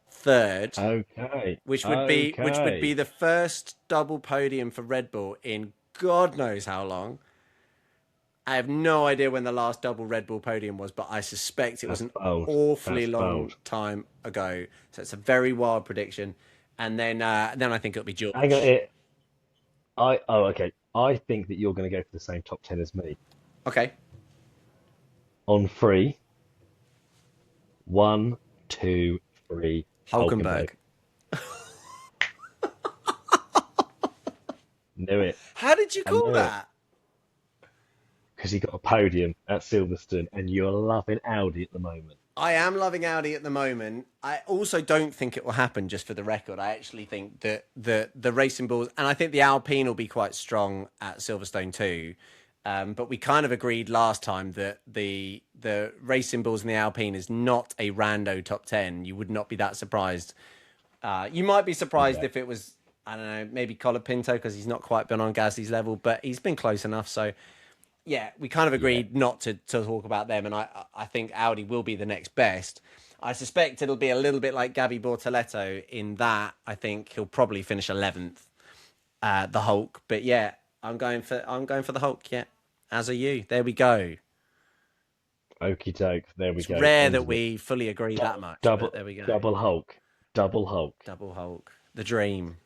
third, Okay. which would be Okay. the first double podium for Red Bull in God knows how long. I have no idea when the last double Red Bull podium was, but I suspect it was That's an bold. awfully That's long bold. time ago. So it's a very wild prediction. And then I think it'll be Hang on George. it. Okay. I think that you're going to go for the same top 10 as me. Okay, On three. One, two, three. Hulkenberg. Hulkenberg. Knew it. How did you I call knew it. that? Because he got a podium at Silverstone and you're loving Audi at the moment. I am loving Audi at the moment. I also don't think it will happen, just for the record. I actually think that the racing bulls, and I think the Alpine will be quite strong at Silverstone too. But we kind of agreed last time that the racing bulls and the Alpine is not a rando top 10. You would not be that surprised. You might be surprised Yeah. if it was, I don't know, maybe Colapinto, because he's not quite been on Gasly's level, but he's been close enough. So yeah, we kind of Yeah. agreed not to talk about them, and I think Audi will be the next best. I suspect it'll be a little bit like Gabby Bortoletto in that I think he'll probably finish 11th, the Hulk. But yeah, I'm going for the Hulk. Yeah, as are you. There we go. Okie doke. There we It's go. rare On that to the we fully agree that much, but double there we go. double Hulk. Double Hulk. Double Hulk, the dream.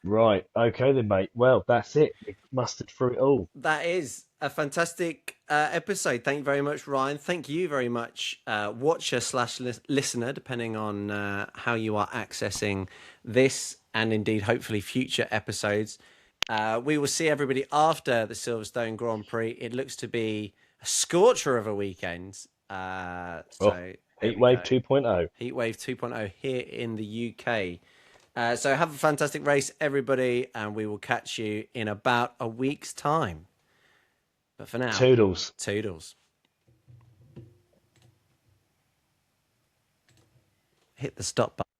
Right. Okay then, mate. Well, that's it. We've mustered through it all. That is a fantastic episode. Thank you very much, Ryan. Thank you very much, watcher slash listener, depending on how you are accessing this and indeed hopefully future episodes. We will see everybody after the Silverstone Grand Prix. It looks to be a scorcher of a weekend. Oh, So there we Heatwave go. 2.0. Heatwave 2.0 here in the UK. So have a fantastic race, everybody, and we will catch you in about a week's time. But for now, Toodles. toodles. Hit the stop button.